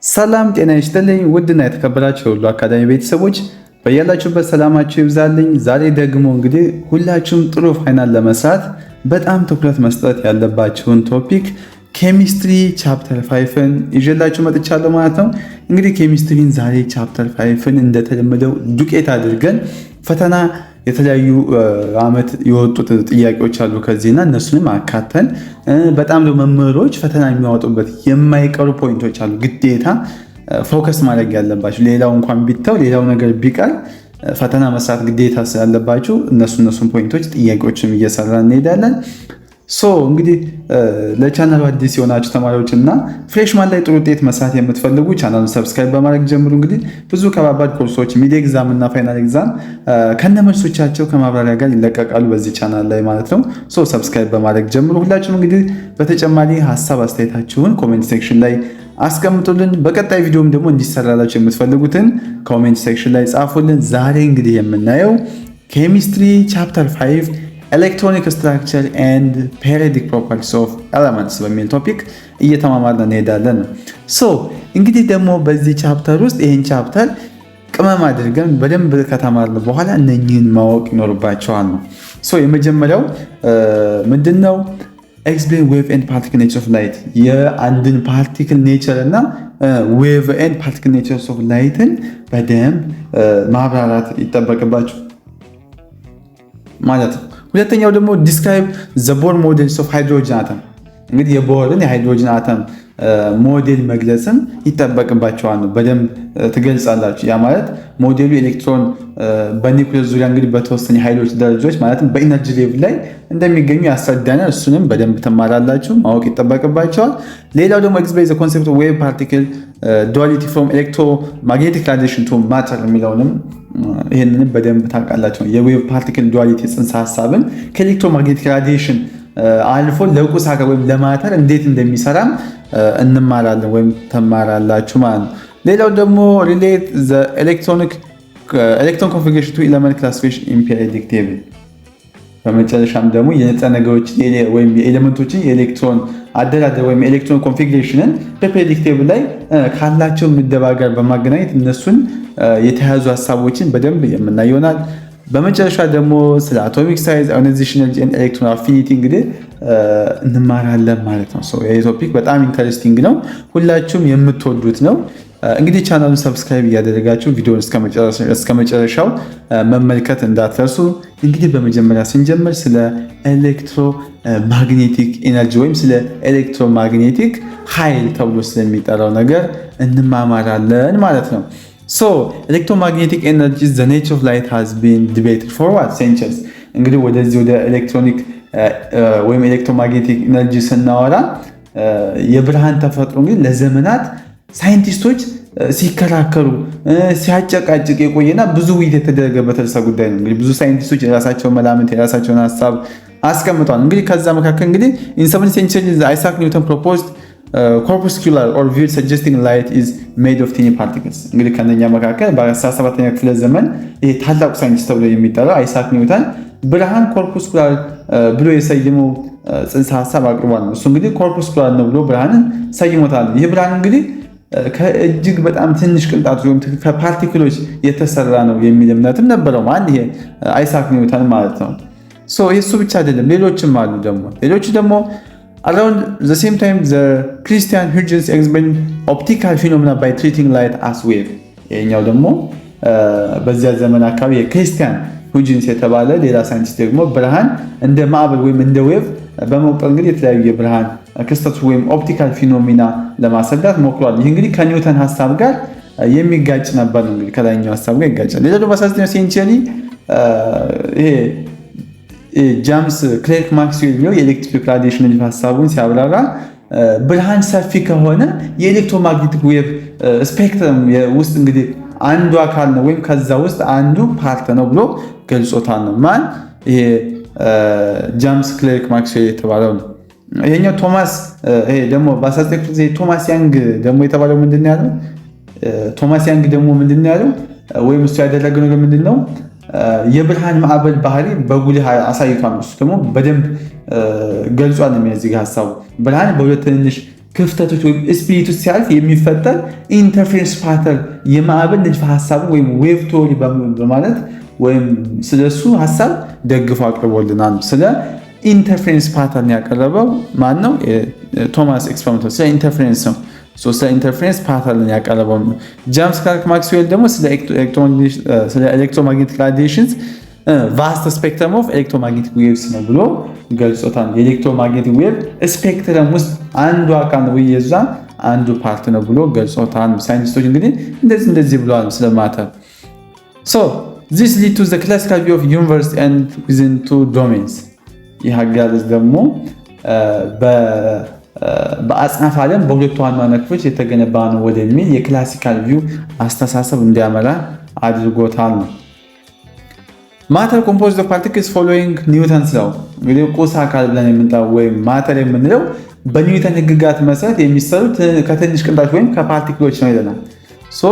ሰላም ጤና ይስጥልኝ ውድና የተከበራችሁ ሁሉ አካዳሚ ቤተሰቦች በያላችሁበት ሰላማችሁ ይብዛልኝ። ዛሬ ደግሞ እንግዲህ ሁላችሁም ጥሩ ፋይናል ለመስራት በጣም ትኩረት መስጠት ያለባችሁን ቶፒክ ኬሚስትሪ ቻፕተር 5ን ይዤላችሁ መጥቻለሁ ማለት ነው። እንግዲህ ኬሚስትሪን ዛሬ ቻፕተር 5ን እንደተለመደው ዱቄት አድርገን ፈተና የተለያዩ አመት የወጡት ጥያቄዎች አሉ ከዚህና እነሱንም አካተን በጣም መምህሮች ፈተና የሚያወጡበት የማይቀሩ ፖይንቶች አሉ ግዴታ ፎከስ ማድረግ ያለባችሁ። ሌላው እንኳን ቢተው ሌላው ነገር ቢቀር ፈተና መስራት ግዴታ ስላለባችሁ እነሱን ፖይንቶች ጥያቄዎችም እየሰራን እንሄዳለን። እንግዲህ ለቻናሉ አዲስ የሆናችሁ ተማሪዎች እና ፍሬሽማን ላይ ጥሩ ውጤት መስራት የምትፈልጉ ቻናሉን ሰብስክራይብ በማድረግ ጀምሩ። እንግዲህ ብዙ ከባባድ ኮርሶች ሚድ ኤግዛም እና ፋይናል ኤግዛም ከነመልሶቻቸው ከማብራሪያ ጋር ይለቀቃሉ በዚህ ቻናል ላይ ማለት ነው። ሰብስክራይብ በማድረግ ጀምሩ። ሁላችሁም እንግዲህ በተጨማሪ ሀሳብ አስተያየታችሁን ኮሜንት ሴክሽን ላይ አስቀምጡልን። በቀጣይ ቪዲዮም ደግሞ እንዲሰራላችሁ የምትፈልጉትን ኮሜንት ሴክሽን ላይ ጻፉልን። ዛሬ እንግዲህ የምናየው ኬሚስትሪ ቻፕተር 5 ኤሌክትሮኒክ ስትራክቸር ኤንድ ፔሪዮዲክ ፕሮፐርቲስ ኦፍ ኤለመንትስ በሚል ቶፒክ እየተማማርን እንሄዳለን። እንግዲህ ደግሞ በዚህ ቻፕተር ውስጥ ይህን ቻፕተር ቅመም አድርገን በደንብ ከተማርን በኋላ እነኚህን ማወቅ ይኖርባቸዋል ነው። የመጀመሪያው ምንድነው? ኤክስፕሌን ዌቭ ኤንድ ፓርቲክል ኔቸር ኦፍ ላይት፣ የአንድን ፓርቲክል ኔቸር እና ዌቭ ኤንድ ፓርቲክል ኔቸር ኦፍ ላይትን በደንብ ማብራራት ይጠበቅባቸው ማለት ነው። ሁለተኛው ደግሞ ዲስክራይብ ዘ ቦር ሞዴልስ ኦፍ ሃይድሮጅን አተም፣ እንግዲህ የቦርን የሃይድሮጅን አተም ሞዴል መግለጽም ይጠበቅባቸዋል ነው። በደንብ ትገልጻላችሁ። ያ ማለት ሞዴሉ ኤሌክትሮን በኒውክሌስ ዙሪያ እንግዲህ በተወሰኑ ኃይሎች ደረጃዎች ማለትም በኢነርጂ ሌቭል ላይ እንደሚገኙ ያስረዳናል። እሱንም በደንብ ትማራላችሁ፣ ማወቅ ይጠበቅባቸዋል። ሌላው ደግሞ ኤክስፕሌን ዘ ኮንሴፕት ኦፍ ዌቭ ፓርቲክል ዱዋሊቲ ፍሮም ኤሌክትሮማግኔቲክ ራዲዬሽን ቱ ማተር የሚለውንም ይህንንም በደንብ ታውቃላችሁ። የዌቭ ፓርቲክል ዱዋሊቲ ጽንሰ ሀሳብን ከኤሌክትሮማግኔቲክ ራዲዬሽን አልፎ ለቁስ አካል ወይም ለማተር እንዴት እንደሚሰራም እንማራለን ወይም ተማራላችሁ ማለት ነው። ሌላው ደግሞ ሪሌት ዘ ኤሌክትሮን ኮንፊግሬሽን ቱ ኤሌመንት ክላሲፊኬሽን ኢን ፔሪዮዲክ ቴብል። በመጨረሻም ደግሞ የንጥረ ነገሮች ወይም የኤሌመንቶችን የኤሌክትሮን አደራደር ወይም ኤሌክትሮን ኮንፊግሬሽንን በፔሪዮዲክ ቴብል ላይ ካላቸው ምደባ ጋር በማገናኘት እነሱን የተያዙ ሀሳቦችን በደንብ የምናይ ይሆናል። በመጨረሻ ደግሞ ስለ አቶሚክ ሳይዝ፣ አዮናይዜሽን ኤነርጂ፣ ኤሌክትሮን አፊኒቲ እንግዲህ እንማራለን ማለት ነው። ይህ ቶፒክ በጣም ኢንተረስቲንግ ነው፣ ሁላችሁም የምትወዱት ነው። እንግዲህ ቻናሉን ሰብስክራይብ እያደረጋችሁ ቪዲዮን እስከ መጨረሻው መመልከት እንዳትረሱ። እንግዲህ በመጀመሪያ ስንጀምር ስለ ኤሌክትሮማግኔቲክ ኤነርጂ ወይም ስለ ኤሌክትሮማግኔቲክ ኃይል ተብሎ ስለሚጠራው ነገር እንማማራለን ማለት ነው። ኤሌክትሮማግኔቲክ ኤነርጂ ዘ ኔቸር ኦፍ ላይት ሃዝ ቢን ዲቤትድ ፎር ሴንቸሪስ። እንግዲህ ወደዚህ ወደ ኤሌክትሮኒክ ወይም ኤሌክትሮማግኔቲክ ኤነርጂ ስናወራ የብርሃን ተፈጥሮ እንግዲህ ለዘመናት ሳይንቲስቶች ሲከራከሩ ሲያጨቃጭቅ የቆየና ብዙ ውይይት የተደረገበት ርዕሰ ጉዳይ ነው። እንግዲህ ብዙ ሳይንቲስቶች የራሳቸውን መላምት የራሳቸውን ሀሳብ አስቀምጠዋል። እንግዲህ ከዛ መካከል እንግዲህ ኢን 7th century አይሳክ ኒውተን ፕሮፖዝድ corpuscular or viewed suggesting light is made of tiny particles። እንግዲህ ከነኛ መካከል በ17ኛ ክፍለ ዘመን ይሄ ታላቁ ሳይንቲስት ተብሎ የሚጠራው አይሳክ ኒውተን ብርሃን ኮርፑስኩላር ብሎ የሰየመው ጽንሰ ሀሳብ አቅርቧል። እሱ እንግዲህ ኮርፑስኩላር ነው ብሎ ብርሃንን ሰይሞታል። ይህ ብርሃን እንግዲህ ከእጅግ በጣም ትንሽ ቅንጣት ወይም ከፓርቲክሎች የተሰራ ነው የሚል እምነትም ነበረው። ማን? ይሄ አይሳክ ኒውተን ማለት ነው። እሱ ብቻ አይደለም፣ ሌሎችም አሉ። ሌሎቹ ደግሞ around the same time the Christian Huygens explained optical phenomena by treating light as wave። ይሄኛው ደግሞ በዚያ ዘመን አካባቢ የክሪስቲያን ሁይጅንስ የተባለ ሌላ ሳይንቲስት ደግሞ ብርሃን እንደ ማዕበል ወይም እንደ ዌቭ በመቁጠር እንግዲህ የተለያዩ የብርሃን ክስተቶች ወይም ኦፕቲካል ፊኖሚና ለማስረዳት ሞክሯል። ይህ እንግዲህ ከኒውተን ሀሳብ ጋር የሚጋጭ ነበር። እንግዲህ ከላይኛው ሀሳብ ጋር ይጋጫል። ሌላ ደግሞ በ19ኛው ሴንቸሪ ይሄ ጃምስ ክሌርክ ማክስዌል ነው የኤሌክትሪክ ራዲዬሽን ሀሳቡን ሲያብራራ ብርሃን ሰፊ ከሆነ የኤሌክትሮማግኔቲክ ዌቭ ስፔክትረም ውስጥ እንግዲህ አንዱ አካል ነው ወይም ከዛ ውስጥ አንዱ ፓርት ነው ብሎ ገልጾታል ነው። ማን? ይሄ ጃምስ ክሌርክ ማክስዌል የተባለው ነው። ይሄኛው ቶማስ ይሄ ደግሞ በ19 ቶማስ ያንግ ደግሞ የተባለው ምንድነው ያለው? ቶማስ ያንግ ደግሞ ምንድነው ያለው ወይም እሱ ያደረገው ነገር ምንድነው? የብርሃን ማዕበል ባህሪ በጉልህ አሳይቷል። እሱ ደግሞ በደንብ ገልጿል። እዚህ ጋር ሐሳቡ ብርሃን በሁለት ትንንሽ ክፍተቶች ወይም ስፒሪት ውስጥ ሲያልፍ የሚፈጠር ኢንተርፌረንስ ፓተርን የማዕበል ንድፈ ሀሳብ ወይም ዌቭ ቲዎሪ በማለት ወይም ስለሱ ሀሳብ ደግፎ አቅርቦልናል። ስለ ኢንተርፌረንስ ፓተርን ያቀረበው ማን ነው? ቶማስ ኤክስፐሪመንታል ስለ ኢንተርፌረንስ ነው። ስለ ኢንተርፌረንስ ፓተርን ያቀረበው ነው። ጄምስ ክላርክ ማክስዌል ደግሞ ስለ ኤሌክትሮማግኔቲክ ራዲዬሽንስ ቫስት ስፔክትረም ኦፍ ኤሌክትሮማግኔቲክ ዌቭስ ነው ብሎ ገልጾታል። የኤሌክትሮማግኔቲክ ዌቭ ስፔክትረም ውስጥ አንዱ አካል ነው፣ የዛ አንዱ ፓርት ነው ብሎ ገልጾታል። ሳይንቲስቶች እንግዲህ እንደዚህ ብለዋል ስለ ማተር። ሶ ዚስ ሊድ ቱ ዘ ክላሲካል ቪው ኦፍ ዩኒቨርስ ኤንድ ዊዝን ቱ ዶሜንስ። ይህ አገላለጽ ደግሞ በአጽናፈ ዓለም በሁለቱ ዋና ክፍሎች የተገነባ ነው ወደሚል የክላሲካል ቪው አስተሳሰብ እንዲያመራ አድርጎታል ነው። ማተር ኮምፖዝድ ኦፍ ፓርቲክልስ ፎሎዊንግ ኒውተንስ ላው። እንግዲህ ቁስ አካል ብለን የምንጠራው ወይም ማተር የምንለው በኒውተን ህግጋት መሰረት የሚሰሩት ከትንሽ ቅንጣቶች ወይም ከፓርቲክሎች ነው ይለናል። ሶ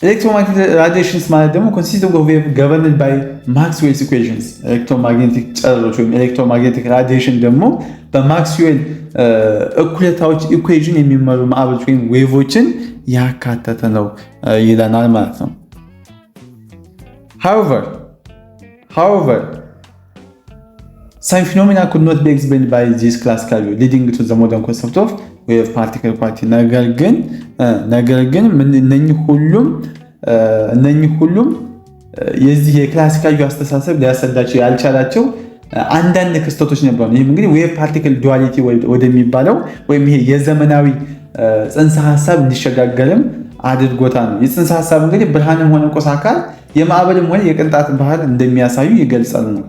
ኤሌክትሮማግኔቲክ ራዲዬሽንስ ማለት ደግሞ ኮንሲስቲንግ ኦፍ ዌቭ ገቨርንድ ባይ ማክስዌልስ ኢኩዌሽንስ። ኤሌክትሮማግኔቲክ ጨረሮች ወይም ኤሌክትሮማግኔቲክ ራዲዬሽን ደግሞ በማክስዌል እኩሌታዎች ኢኩዌሽን የሚመሩ ማዕበሎች ወይም ዌቮችን ያካተተ ነው ይለናል ማለት ነው። However, some phenomena could not be explained by this classical view, leading to the modern concept of wave particle quantity. ነገር ግን እነኚህ ሁሉም የዚህ የክላሲካል ቪው አስተሳሰብ ሊያስረዳቸው ያልቻላቸው አንዳንድ ክስተቶች ነበሩ። ይህም እንግዲህ ዌቭ ፓርቲክል ዱዋሊቲ ወደሚባለው ወይም ይሄ የዘመናዊ ጽንሰ ሀሳብ እንዲሸጋገርም አድርጎታል። የጽንሰ ሀሳብ እንግዲህ ብርሃንም ሆነ ቁስ አካል የማዕበልም ሆነ የቅንጣት ባህል እንደሚያሳዩ ይገልጻል ነው።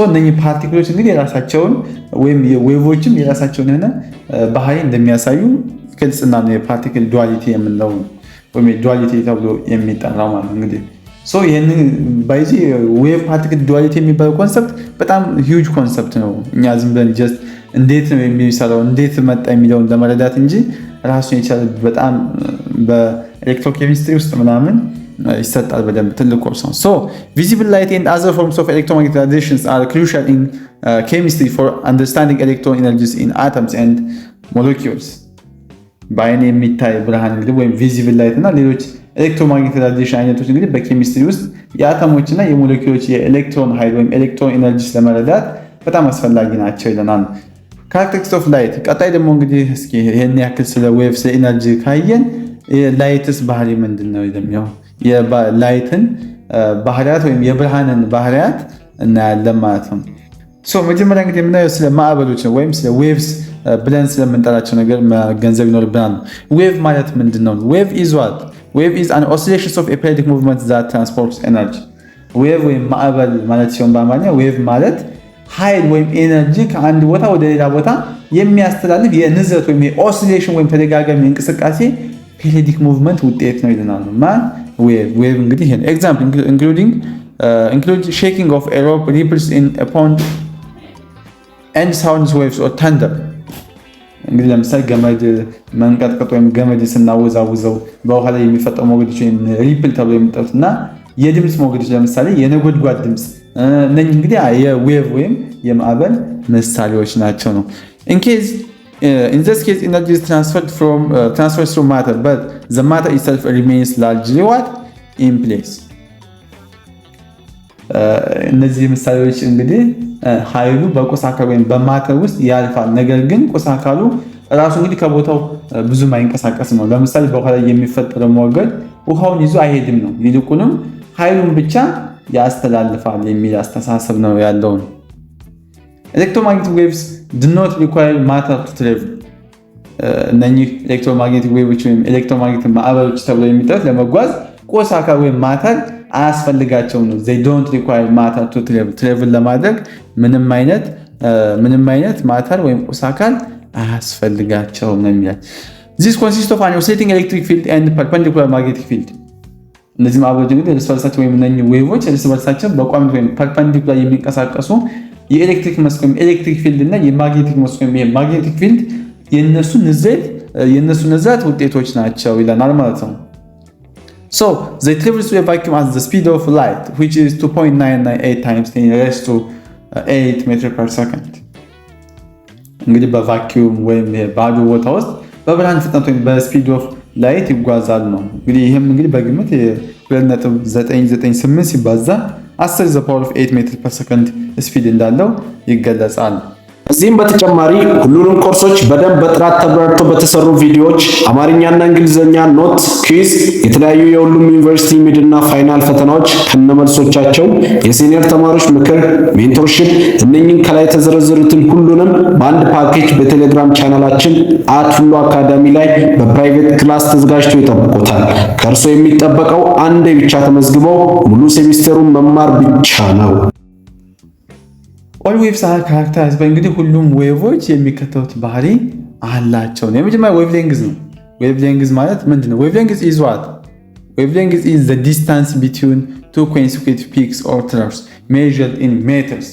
እነኚህ ፓርቲክሎች እንግዲህ የራሳቸውን ወይም ዌቮችም የራሳቸውን የሆነ ባህሪ እንደሚያሳዩ ግልጽና ነው የፓርቲክል ዱዋሊቲ የምንለው ወይም ዱዋሊቲ ተብሎ የሚጠራው ማለት እንግዲህ ይህንን ባይዚ ዌቭ ፓርቲክል ዱዋሊቲ የሚባለው ኮንሰፕት በጣም ሂውጅ ኮንሰፕት ነው። እኛ ዝም ብለን ጀስት እንዴት ነው የሚሰራው እንዴት መጣ የሚለውን ለመረዳት እንጂ ራሱን የቻለ በጣም በኤሌክትሮኬሚስትሪ ውስጥ ምናምን ይሰጣል በደንብ ትልቅ ኮርስ ነው። ቪዚብል ላይት ኤንድ አዘር ፎርምስ ኦፍ ኤሌክትሮማግኔቲክ ራዲዬሽንስ አር ክሩሻል ኢን ኬሚስትሪ ፎር አንደርስታንዲንግ ኤሌክትሮን ኤነርጂስ ኢን አተምስ ኤንድ ሞለኪውልስ። በአይን የሚታይ ብርሃን እንግዲህ ወይም ቪዚብል ላይት እና ሌሎች ኤሌክትሮማግኔቲክ ራዲዬሽን አይነቶች እንግዲህ በኬሚስትሪ ውስጥ የአተሞች እና የሞለኪውሎች የኤሌክትሮን ኃይል ወይም ኤሌክትሮን ኤነርጂስ ለመረዳት በጣም አስፈላጊ ናቸው ይለናል። ካራክተሪስቲክስ ኦፍ ላይት። ቀጣይ ደግሞ እንግዲህ እስኪ ይሄን ያክል ስለ ዌቭ ስለ ኤነርጂ ካየን ላይትስ ባህሪ ምንድን ነው የሚለው የላይትን ባህሪያት ወይም የብርሃንን ባህሪያት እናያለን ማለት ነው። መጀመሪያ እንግዲህ የምናየው ስለ ማዕበሎች ነው ወይም ስለ ዌቭስ ብለን ስለምንጠራቸው ነገር መገንዘብ ይኖርብናል። ዌቭ ማለት ምንድን ነው? ዌቭ ኢዝ ዋት? ዌቭ ኢዝ አን ኦሲሌሽንስ ኦፍ ኤ ፔሪዮዲክ ሙቭመንት ዛት ትራንስፖርትስ ኤነርጂ። ዌቭ ወይም ማዕበል ማለት ሲሆን በአማርኛ ዌቭ ማለት ኃይል ወይም ኤነርጂ ከአንድ ቦታ ወደ ሌላ ቦታ የሚያስተላልፍ የንዝረት ወይም የኦሲሌሽን ወይም ተደጋጋሚ እንቅስቃሴ ፔሪዮዲክ ሙቭመንት ውጤት ነው ይለናል። ዌቭ እንግዲህ ይሄ ኤግዛምፕል ኢንክሉድ ሼኪንግ ኦፍ ኤ ሮፕ ሪፕልስ ኢን ኤ ፖንድ ኤንድ ሳውንድስ ዌቭስ ኦር ተንደር። እንግዲህ ለምሳሌ ገመድ መንቀጥቀጥ ወይም ገመድ ስናወዛውዘው በውሃ ላይ የሚፈጠሩ ሞገዶች ወይም ሪፕል ተብሎ የሚጠሩት እና የድምፅ ሞገዶች ለምሳሌ የነጎድጓድ ድምፅ እነኚህ እንግዲህ የዌቭ ወይም የማዕበል ምሳሌዎች ናቸው ነው። In this case, energy is transferred through matter, but the matter itself remains largely what? In place. እነዚህ ምሳሌዎች እንግዲህ ኃይሉ በቁስ አካል ወይም በማተር ውስጥ ያልፋል። ነገር ግን ቁስ አካሉ ራሱ እንግዲህ ከቦታው ብዙም አይንቀሳቀስም ነው። ለምሳሌ በውሃ ላይ የሚፈጠረው ሞገድ ውሃውን ይዞ አይሄድም ነው፣ ይልቁንም ኃይሉን ብቻ ያስተላልፋል የሚል አስተሳሰብ ነው ያለው። ኤሌክትሮማግኔቲክ ዌቭስ do not require matter to travel። እነኚህ ኤሌክትሮማግኔቲክ ዌቮች ወይም ኤሌክትሮማግኔቲክ ማዕበሎች ተብለው የሚጠሩት ለመጓዝ ቁስ አካል ወይም ማተር አያስፈልጋቸውም ነው። they don't require matter to travel ለማድረግ ምንም አይነት ማተር ወይም ቁስ አካል አያስፈልጋቸውም ነው የሚለው። this consists of an oscillating electric field and perpendicular magnetic field። እነዚህ ማዕበሎች እንግዲህ እርስ በርሳቸው ወይም እነኚህ ዌቮች እርስ በርሳቸው በቋሚነት ወይም ፐርፐንዲኩላር የሚንቀሳቀሱ የኤሌክትሪክ መስክ ወይም ኤሌክትሪክ ፊልድ እና የማግኔቲክ መስክ ወይም የማግኔቲክ ፊልድ የነሱ ንዝረት ውጤቶች ናቸው ይለናል ማለት ነው። they travel through a vacuum at the speed of light, which is 2.998 times 10⁸ meters per second። እንግዲህ በቫኪዩም ወይም ባዶ ቦታ ውስጥ በብርሃን ፍጥነት ወይም በስፒድ ኦፍ ላይት ይጓዛሉ ነው። እንግዲህ ይህም እንግዲህ በግምት 2.998 ሲባዛ 10⁸ ሜትር ፐር ሰከንድ ስፒድ እንዳለው ይገለጻል። ከዚህም በተጨማሪ ሁሉንም ኮርሶች በደንብ በጥራት ተብራርተው በተሰሩ ቪዲዮዎች አማርኛና እንግሊዝኛ ኖት፣ ኩዊዝ፣ የተለያዩ የሁሉም ዩኒቨርሲቲ ሚድና ፋይናል ፈተናዎች ከነመልሶቻቸው፣ የሲኒየር ተማሪዎች ምክር፣ ሜንቶርሺፕ እነኚህን ከላይ የተዘረዘሩትን ሁሉንም በአንድ ፓኬጅ በቴሌግራም ቻናላችን @ሁሉ አካዳሚ ላይ በፕራይቬት ክላስ ተዘጋጅቶ ይጠብቆታል። ከእርሶ የሚጠበቀው አንዴ ብቻ ተመዝግበው ሙሉ ሴሚስተሩን መማር ብቻ ነው። ኦል ዌቭስ አር ካራክተራይዝድ እንግዲህ ሁሉም ዌቮች የሚከተሉት ባህሪ አላቸው። የመጀመሪያ ዌቭ ሌንግዝ ነው። ዌቭ ሌንግዝ ማለት ምንድነው? ዌቭ ሌንግዝ ኢዝ ዋት? ዌቭ ሌንግዝ ኢዝ ዘ ዲስታንስ ቢትዊን ቱ ኮንሲኩቲቭ ፒክስ ኦር ትረፍስ ሜዠርድ ኢን ሜትርስ።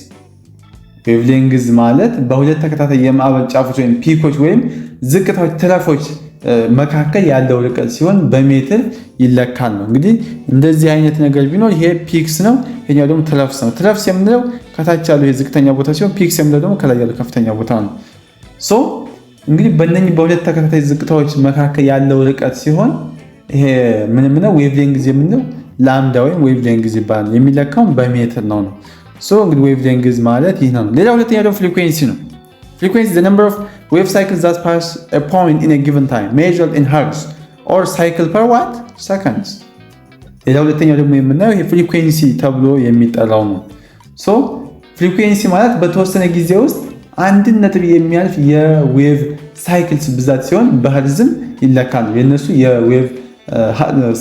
ዌቭ ሌንግዝ ማለት በሁለት ተከታታይ የማዕበል ጫፎች ወይም ፒኮች ወይም ዝቅታዎች ትረፎች መካከል ያለው ርቀት ሲሆን በሜትር ይለካል ነው። እንግዲህ እንደዚህ አይነት ነገር ቢኖር ይሄ ፒክስ ነው፣ ይሄኛው ደግሞ ትረፍስ ነው። ትረፍስ የምንለው ከታች ያለው የዝቅተኛ ቦታ ሲሆን ፒክስ የምንለው ደግሞ ከላይ ያለው ከፍተኛ ቦታ ነው። ሶ እንግዲህ በእነኚህ በሁለት ተከታታይ ዝቅታዎች መካከል ያለው ርቀት ሲሆን ይሄ ምንም ነው ዌቭ ሌንግዝ የምንለው ላምዳ ወይም ዌቭ ሌንግዝ ይባላል። የሚለካው በሜትር ነው። ሶ እንግዲህ ዌቭ ሌንግዝ ማለት ይሄ ነው። ሌላ ሁለተኛ ደግሞ ፍሪኩዌንሲ ነው። Frequency is the number of wave cycles that pass a point in a given time, measured in hertz, or cycle per what? Seconds. ሌላ ሁለተኛው ደግሞ የምናየው የፍሪኩዌንሲ ተብሎ የሚጠራው ነው። ሶ ፍሪኩዌንሲ ማለት በተወሰነ ጊዜ ውስጥ አንድን ነጥብ የሚያልፍ የዌቭ ሳይክልስ ብዛት ሲሆን በህርዝም ይለካል። የነሱ የዌቭ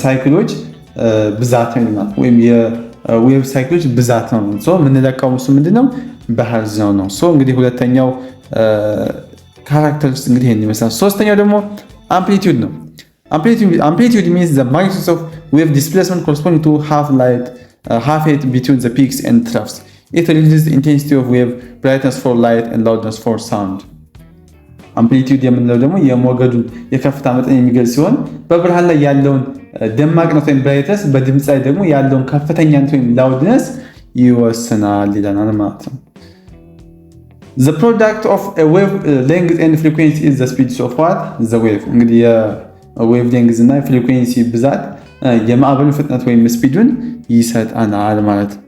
ሳይክሎች ብዛት ነው ወይም የዌቭ ሳይክሎች ብዛት ነው። ሶ የምንለካው እሱ ምንድነው? በህርዝ ነው። ሶ እንግዲህ ሁለተኛው ካራክተሪስቲክስ እንግዲህ ይሄን ይመስላል። ሶስተኛው ደግሞ አምፕሊቲዩድ ነው። አምፕሊቲዩድ means the magnitude of wave displacement corresponding to half height between the peaks and troughs. It reduces the intensity of wave brightness for light and loudness for sound. አምፕሊቲዩድ የምንለው ደግሞ የሞገዱን የከፍታ መጠን የሚገልጽ ሲሆን በብርሃን ላይ ያለውን ደማቅነት ወይም ብራይትነስ፣ በድምፅ ላይ ደግሞ ያለውን ከፍተኛነት ወይም ላውድነስ ይወስናል ይለናል ማለት ነው። The product of a wave length and frequency is the speed of what? The wave. እንግዲህ የዌቭ ሌንግዝ እና ፍሪኩዌንሲ ብዛት የማዕበሉ ፍጥነት ወይም ስፒዱን ይሰጠናል ማለት ነው።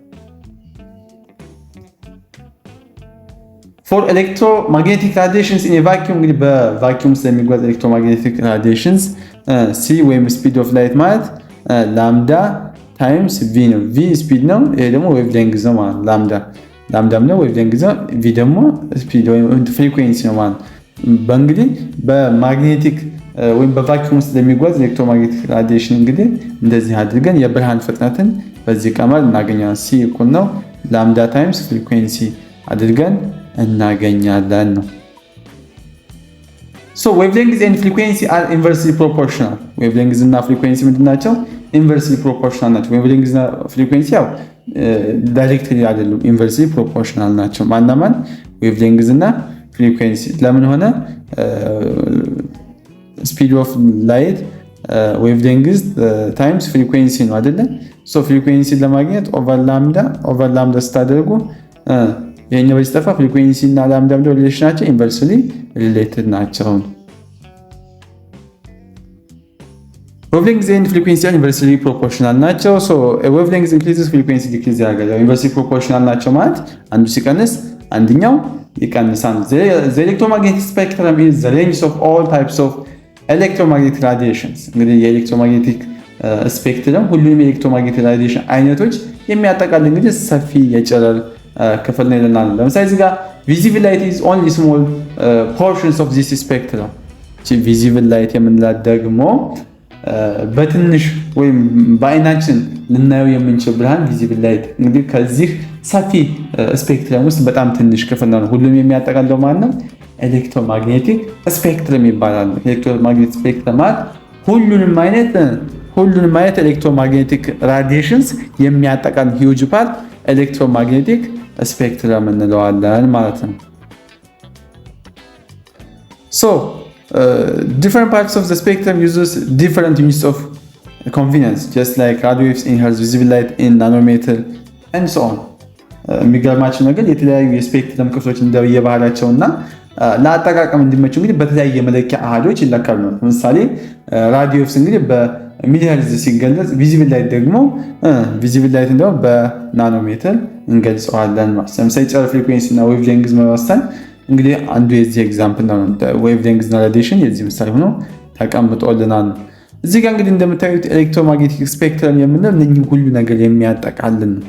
For electromagnetic radiations in a vacuum እንግዲህ በቫኪዩም ስለሚጓዝ ኤሌክትሮማግኔቲክ ራዲዬሽንስ C ወይም speed of light ማለት ላምዳ ታይምስ V ነው። V ስፒድ ነው። ይሄ ደግሞ ዌቭ ሌንግዝ ነው ማለት ላምዳም ነው ዌቭ ሌንግዝ ነው። V ደግሞ ስፒድ ወይም ፍሪኩዌንሲ ነው ማለት በእንግዲህ በማግኔቲክ ወይም በቫኪዩም ውስጥ ለሚጓዝ ኤሌክትሮማግኔቲክ ራዲዬሽን እንግዲህ እንደዚህ አድርገን የብርሃን ፍጥነትን በዚህ ቀመር እናገኛለን። C እኩል ነው ላምዳ ታይምስ ፍሪኩዌንሲ አድርገን እናገኛለን ነው። So wavelength and frequency are inversely proportional. wavelength እና ፍሪኩዌንሲ ምንድናቸው? inversely proportional ናቸው። wavelength እና ፍሪኩዌንሲ ያው ዳይሬክትሊ አይደሉም፣ inversely proportional ናቸው። ማናማን wavelength እና ፍሪኩዌንሲ ለምን ሆነ? speed of light wavelength times frequency ነው አይደለ? so frequency ለማግኘት over lambda ስታደርጉ ይሄኛው በስተፋ ፍሪኩዌንሲ እና ላምዳ ሪሌሽናቸው ኢንቨርስሊ ሪሌትድ ናቸው። wavelength and frequency are inversely proportional ናቸው። so a wavelength increases frequency decreases ያደርጋል። inversely proportional ናቸው ማለት አንዱ ሲቀንስ አንደኛው ይቀንሳል። the electromagnetic spectrum is the range of all types of electromagnetic radiations። እንግዲህ የኤሌክትሮማግኔቲክ ስፔክትረም ሁሉንም የኤሌክትሮማግኔቲክ ራዲዬሽን አይነቶች የሚያጠቃልል እንግዲህ ሰፊ የጨረር ክፍል ነው ይለናል። ለምሳሌ እዚህ ጋር ቪዚብል ላይት ኢዝ ኦንሊ ስሞል ፖርሽንስ ኦፍ ዚስ ስፔክትረም። ቪዚብል ላይት የምንላት ደግሞ በትንሽ ወይም በአይናችን ልናየው የምንችል ብርሃን ቪዚብል ላይት እንግዲህ ከዚህ ሰፊ ስፔክትረም ውስጥ በጣም ትንሽ ክፍል ነው። ሁሉም የሚያጠቃልለው ማለት ነው ኤሌክትሮማግኔቲክ ስፔክትረም ይባላል። ኤሌክትሮማግኔቲክ ስፔክትረም ማለት ሁሉንም አይነት ኤሌክትሮማግኔቲክ ራዲዬሽንስ የሚያጠቃልል ሂውጅ ፓርት ኤሌክትሮማግኔቲክ ስፔክትረም እንለዋለን ማለት ነው። so different parts of the spectrum uses different units of convenience just like radio waves in hertz, visible light in nanometer and so on። የሚገርማቸው ነገር የተለያዩ የስፔክትረም ክፍሎች እንደየባህሪያቸውና ለአጠቃቀም እንዲመቹ እንግዲህ በተለያየ መለኪያ አሃዶች ይለካሉ ነው። ለምሳሌ ራዲዮ ዌቭስ እንግዲህ በሚሊሄርዝ ሲገለጽ ቪዚብል ላይት ደግሞ ቪዚብል ላይት እንደው በናኖሜትር እንገልጸዋለን ማለት ነው። ለምሳሌ ጨረር ፍሪኩዌንሲ እና ዌቭ ሌንግዝ መወሰን እንግዲህ አንዱ የዚህ ኤግዛምፕል ነው። ዌቭ ሌንግዝ እና ራዲዬሽን የዚህ ምሳሌ ሆኖ ተቀምጦልናል። እዚህ ጋር እንግዲህ እንደምታዩት ኤሌክትሮማግኔቲክ ስፔክትረም የምንለው እነኚህ ሁሉ ነገር የሚያጠቃልል ነው።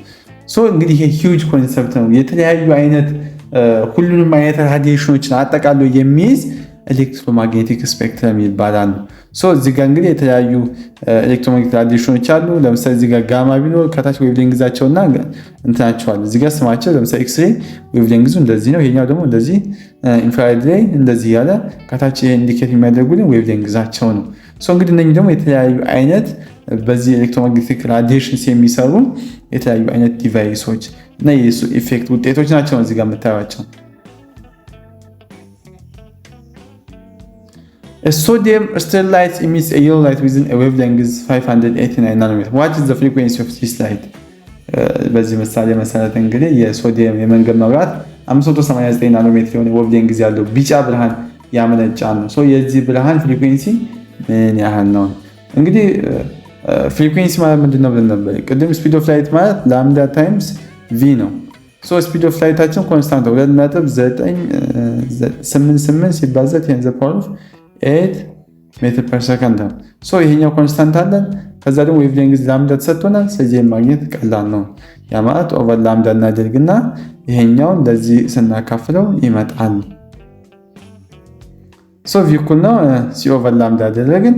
እንግዲህ ይሄ ሂውጅ ኮንሰፕት ነው። የተለያዩ አይነት ሁሉንም አይነት ራዲዬሽኖችን አጠቃሎ የሚይዝ ኤሌክትሮማግኔቲክ ስፔክትረም ይባላል። እዚህ ጋር እንግዲህ የተለያዩ ኤሌክትሮማግኔቲክ ራዲዬሽኖች አሉ። ለምሳሌ እዚህ ጋር ጋማ ቢኖር ከታች ዌቭሌንግዛቸውና እንትናቸዋል እዚህ ጋር ስማቸው። ለምሳሌ ኤክስሬ ዌቭሌንግዙ እንደዚህ ነው፣ ይሄኛው ደግሞ እንደዚህ፣ ኢንፍራሬድ ላይ እንደዚህ ያለ ከታች ኢንዲኬት የሚያደርጉልን ዌቭሌንግዛቸው ነው። እንግዲህ እነኚህ ደግሞ የተለያዩ አይነት በዚህ ኤሌክትሮማግኔቲክ ራዲዬሽንስ የሚሰሩ የተለያዩ አይነት ዲቫይሶች እና የሱ ኢፌክት ውጤቶች ናቸው እዚህ ጋር የምታዩቸው። A sodium still light emits a yellow light within a wavelength 589 nanometers. What is the frequency of this light? በዚህ ምሳሌ መሰረት እንግዲህ የሶዲየም የመንገድ መብራት 589 ናኖሜትር የሆነ ዌቭሌንግዝ ያለው ቢጫ ብርሃን ያመነጫል ነው። የዚህ ብርሃን ፍሪኩዌንሲ ምን ያህል ነው? እንግዲህ ፍሪኩዌንሲ ማለት ምንድን ነው ብለን ነበር ቅድም። ስፒድ ኦፍ ላይት ማለት ላምዳ ታይምስ ቪ ነው። ስፒድ ኦፍ ላይታችን ኮንስታንት 2.988 ሲባዛ 10 to the power of 8 ሜትር ፐር ሰከንድ ነው። ይሄኛው ኮንስታንት አለን። ከዛ ደግሞ ዌቭሌንግዝ ላምዳ ተሰጥቶናል። ስለዚህ ማግኘት ቀላል ነው። ያ ማለት ኦቨር ላምዳ እናደርግና ይሄኛውን ለዚህ ስናካፍለው ይመጣል። ቪ እኩል ነው ሲ ኦቨር ላምዳ አደረግን።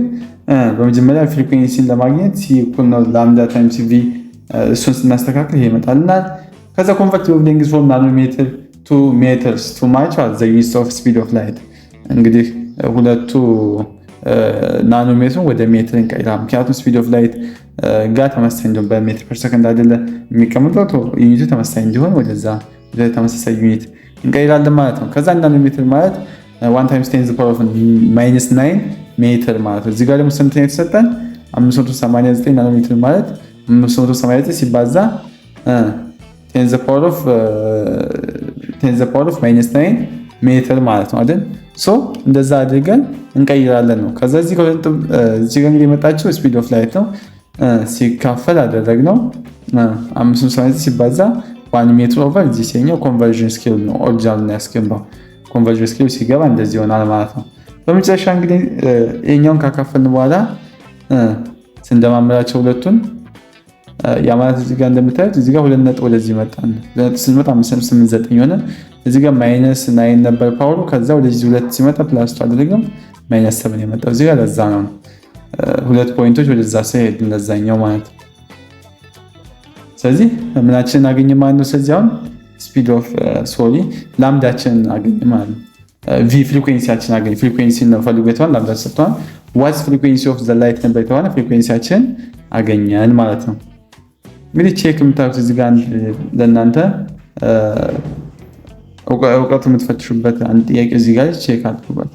በመጀመሪያ ፍሪኩዌንሲን ለማግኘት ሲ እኩል ነው ላምዳ ታይምስ ቪ፣ እሱን ስናስተካክል ይሄ ይመጣልናል። ከዛ ኮንቨርት ዌቭሌንግዝ ፍሮም ናኖሜትር ቱ ሜትርስ ቱ ማች ዘ ዩኒት ኦፍ ስፒድ ኦፍ ላይት። እንግዲህ ሁለቱ ናኖሜትሩን ወደ ሜትር እንቀይራለን። ምክንያቱም ስፒድ ኦፍ ላይት ጋር ተመሳሳይ እንዲሆን በሜትር ፐር ሰከንድ አይደለ የሚቀመጠው፣ ዩኒቱ ተመሳሳይ እንዲሆን ወደዛ ወደ ተመሳሳይ ዩኒት እንቀይራለን ማለት ነው። ከዛ ናኖሜትር ማለት 1 times 10 to the power of -9 ሜትር ማለት ነው። እዚህ ጋር ደግሞ ስንት ነው የተሰጠን? 589 ናኖሜትር ማለት 589 ሲባዛ 10 to the power of -9 ሜትር ማለት ነው አይደል? እንደዛ አድርገን እንቀይራለን ነው። ከዛ እዚህ ጋር እንግዲህ የመጣችው ስፒድ ኦፍ ላይት ነው ሲካፈል አደረግነው 589 ሲባዛ 1 ሜትር ኦቨር እዚህ ሲኛው ኮንቨርዥን ስኬል ነው ኦሪጂናል ነው ያስገባው። ኮንቨርዥን ስኬል ሲገባ እንደዚህ ይሆናል ማለት ነው። በመጨረሻ እንግዲህ ይሄኛውን ካካፈልን በኋላ ስንደማምራቸው ሁለቱን ያ ማለት እዚህ ጋር እንደምታዩት እዚህ ጋር 2 ነጥብ ወደዚህ መጣን። 2 ነጥብ ሲመጣ 589 ሆነ። እዚህ ጋር -9 ነበር ፓወሩ። ከዛ ወደዚህ 2 ሲመጣ ፕላስ 2 አደረግን -7 የመጣው እዚህ ጋር ለዛ ነው 2 ፖይንቶች ወደዛ ሲሄድ ለዛኛው ማለት ነው። ስለዚህ ምናችንን አገኘ ማለት ነው። ስለዚህ አሁን ስፒድ ኦፍ ላምዳችንን አገኘ ማለት ነው። ቪ ፍሪኩዌንሲያችን አገኘ። ፍሪኩዌንሲ ነው ፈልጎ የተባለ ላምዳ ተሰጥቷል። ዋትስ ፍሪኩዌንሲ ኦፍ ዘ ላይት ነበር የተባለ ፍሪኩዌንሲያችን አገኘን ማለት ነው። እንግዲህ ቼክ የምታዩት እዚህ ጋር ለእናንተ እውቀቱ የምትፈትሹበት አንድ ጥያቄ እዚህ ጋር ቼክ አድርጉበት።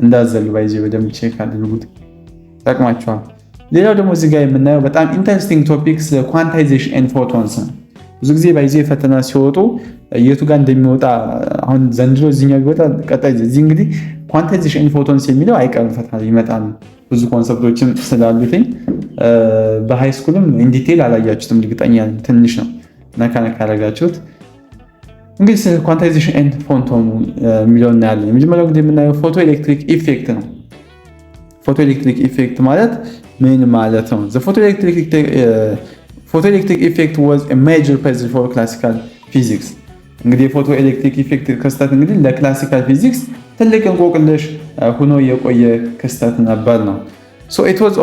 እንዳዘሉ ባይዜ በደንብ ቼክ አድርጉት፣ ጠቅማችኋል። ሌላው ደግሞ እዚህ ጋር የምናየው በጣም ኢንተረስቲንግ ቶፒክ ስለ ኳንታይዜሽን ኤንድ ፎቶንስ ነው። ብዙ ጊዜ ባይዜ ፈተና ሲወጡ የቱ ጋር እንደሚወጣ አሁን ዘንድሮ እዚህኛው ቢወጣ ቀጣይ እዚህ እንግዲህ ኳንታይዜሽን ኤንድ ፎቶንስ የሚለው አይቀርም ፈተና ይመጣል። ብዙ ኮንሰፕቶችን ስላሉትኝ በሃይ ስኩልም ኢንዲቴል አላያችሁትም እርግጠኛ ትንሽ ነው ነካ ያደረጋችሁት። እንግዲህ ኳንታይዜሽን ኤንድ ፎቶን የሚለው እናያለን። የመጀመሪያው እንግዲህ የምናየው ፎቶ ኤሌክትሪክ ኢፌክት ነው። ፎቶ ኤሌክትሪክ ኢፌክት ማለት ምን ማለት ነው? ፎቶ ኤሌክትሪክ ኢፌክት was a major puzzle for classical physics። እንግዲህ የፎቶ ኤሌክትሪክ ኢፌክት ክስተት እንግዲህ ለክላሲካል ፊዚክስ ትልቅ እንቆቅልሽ ሆኖ የቆየ ክስተት ነበር ነው። it was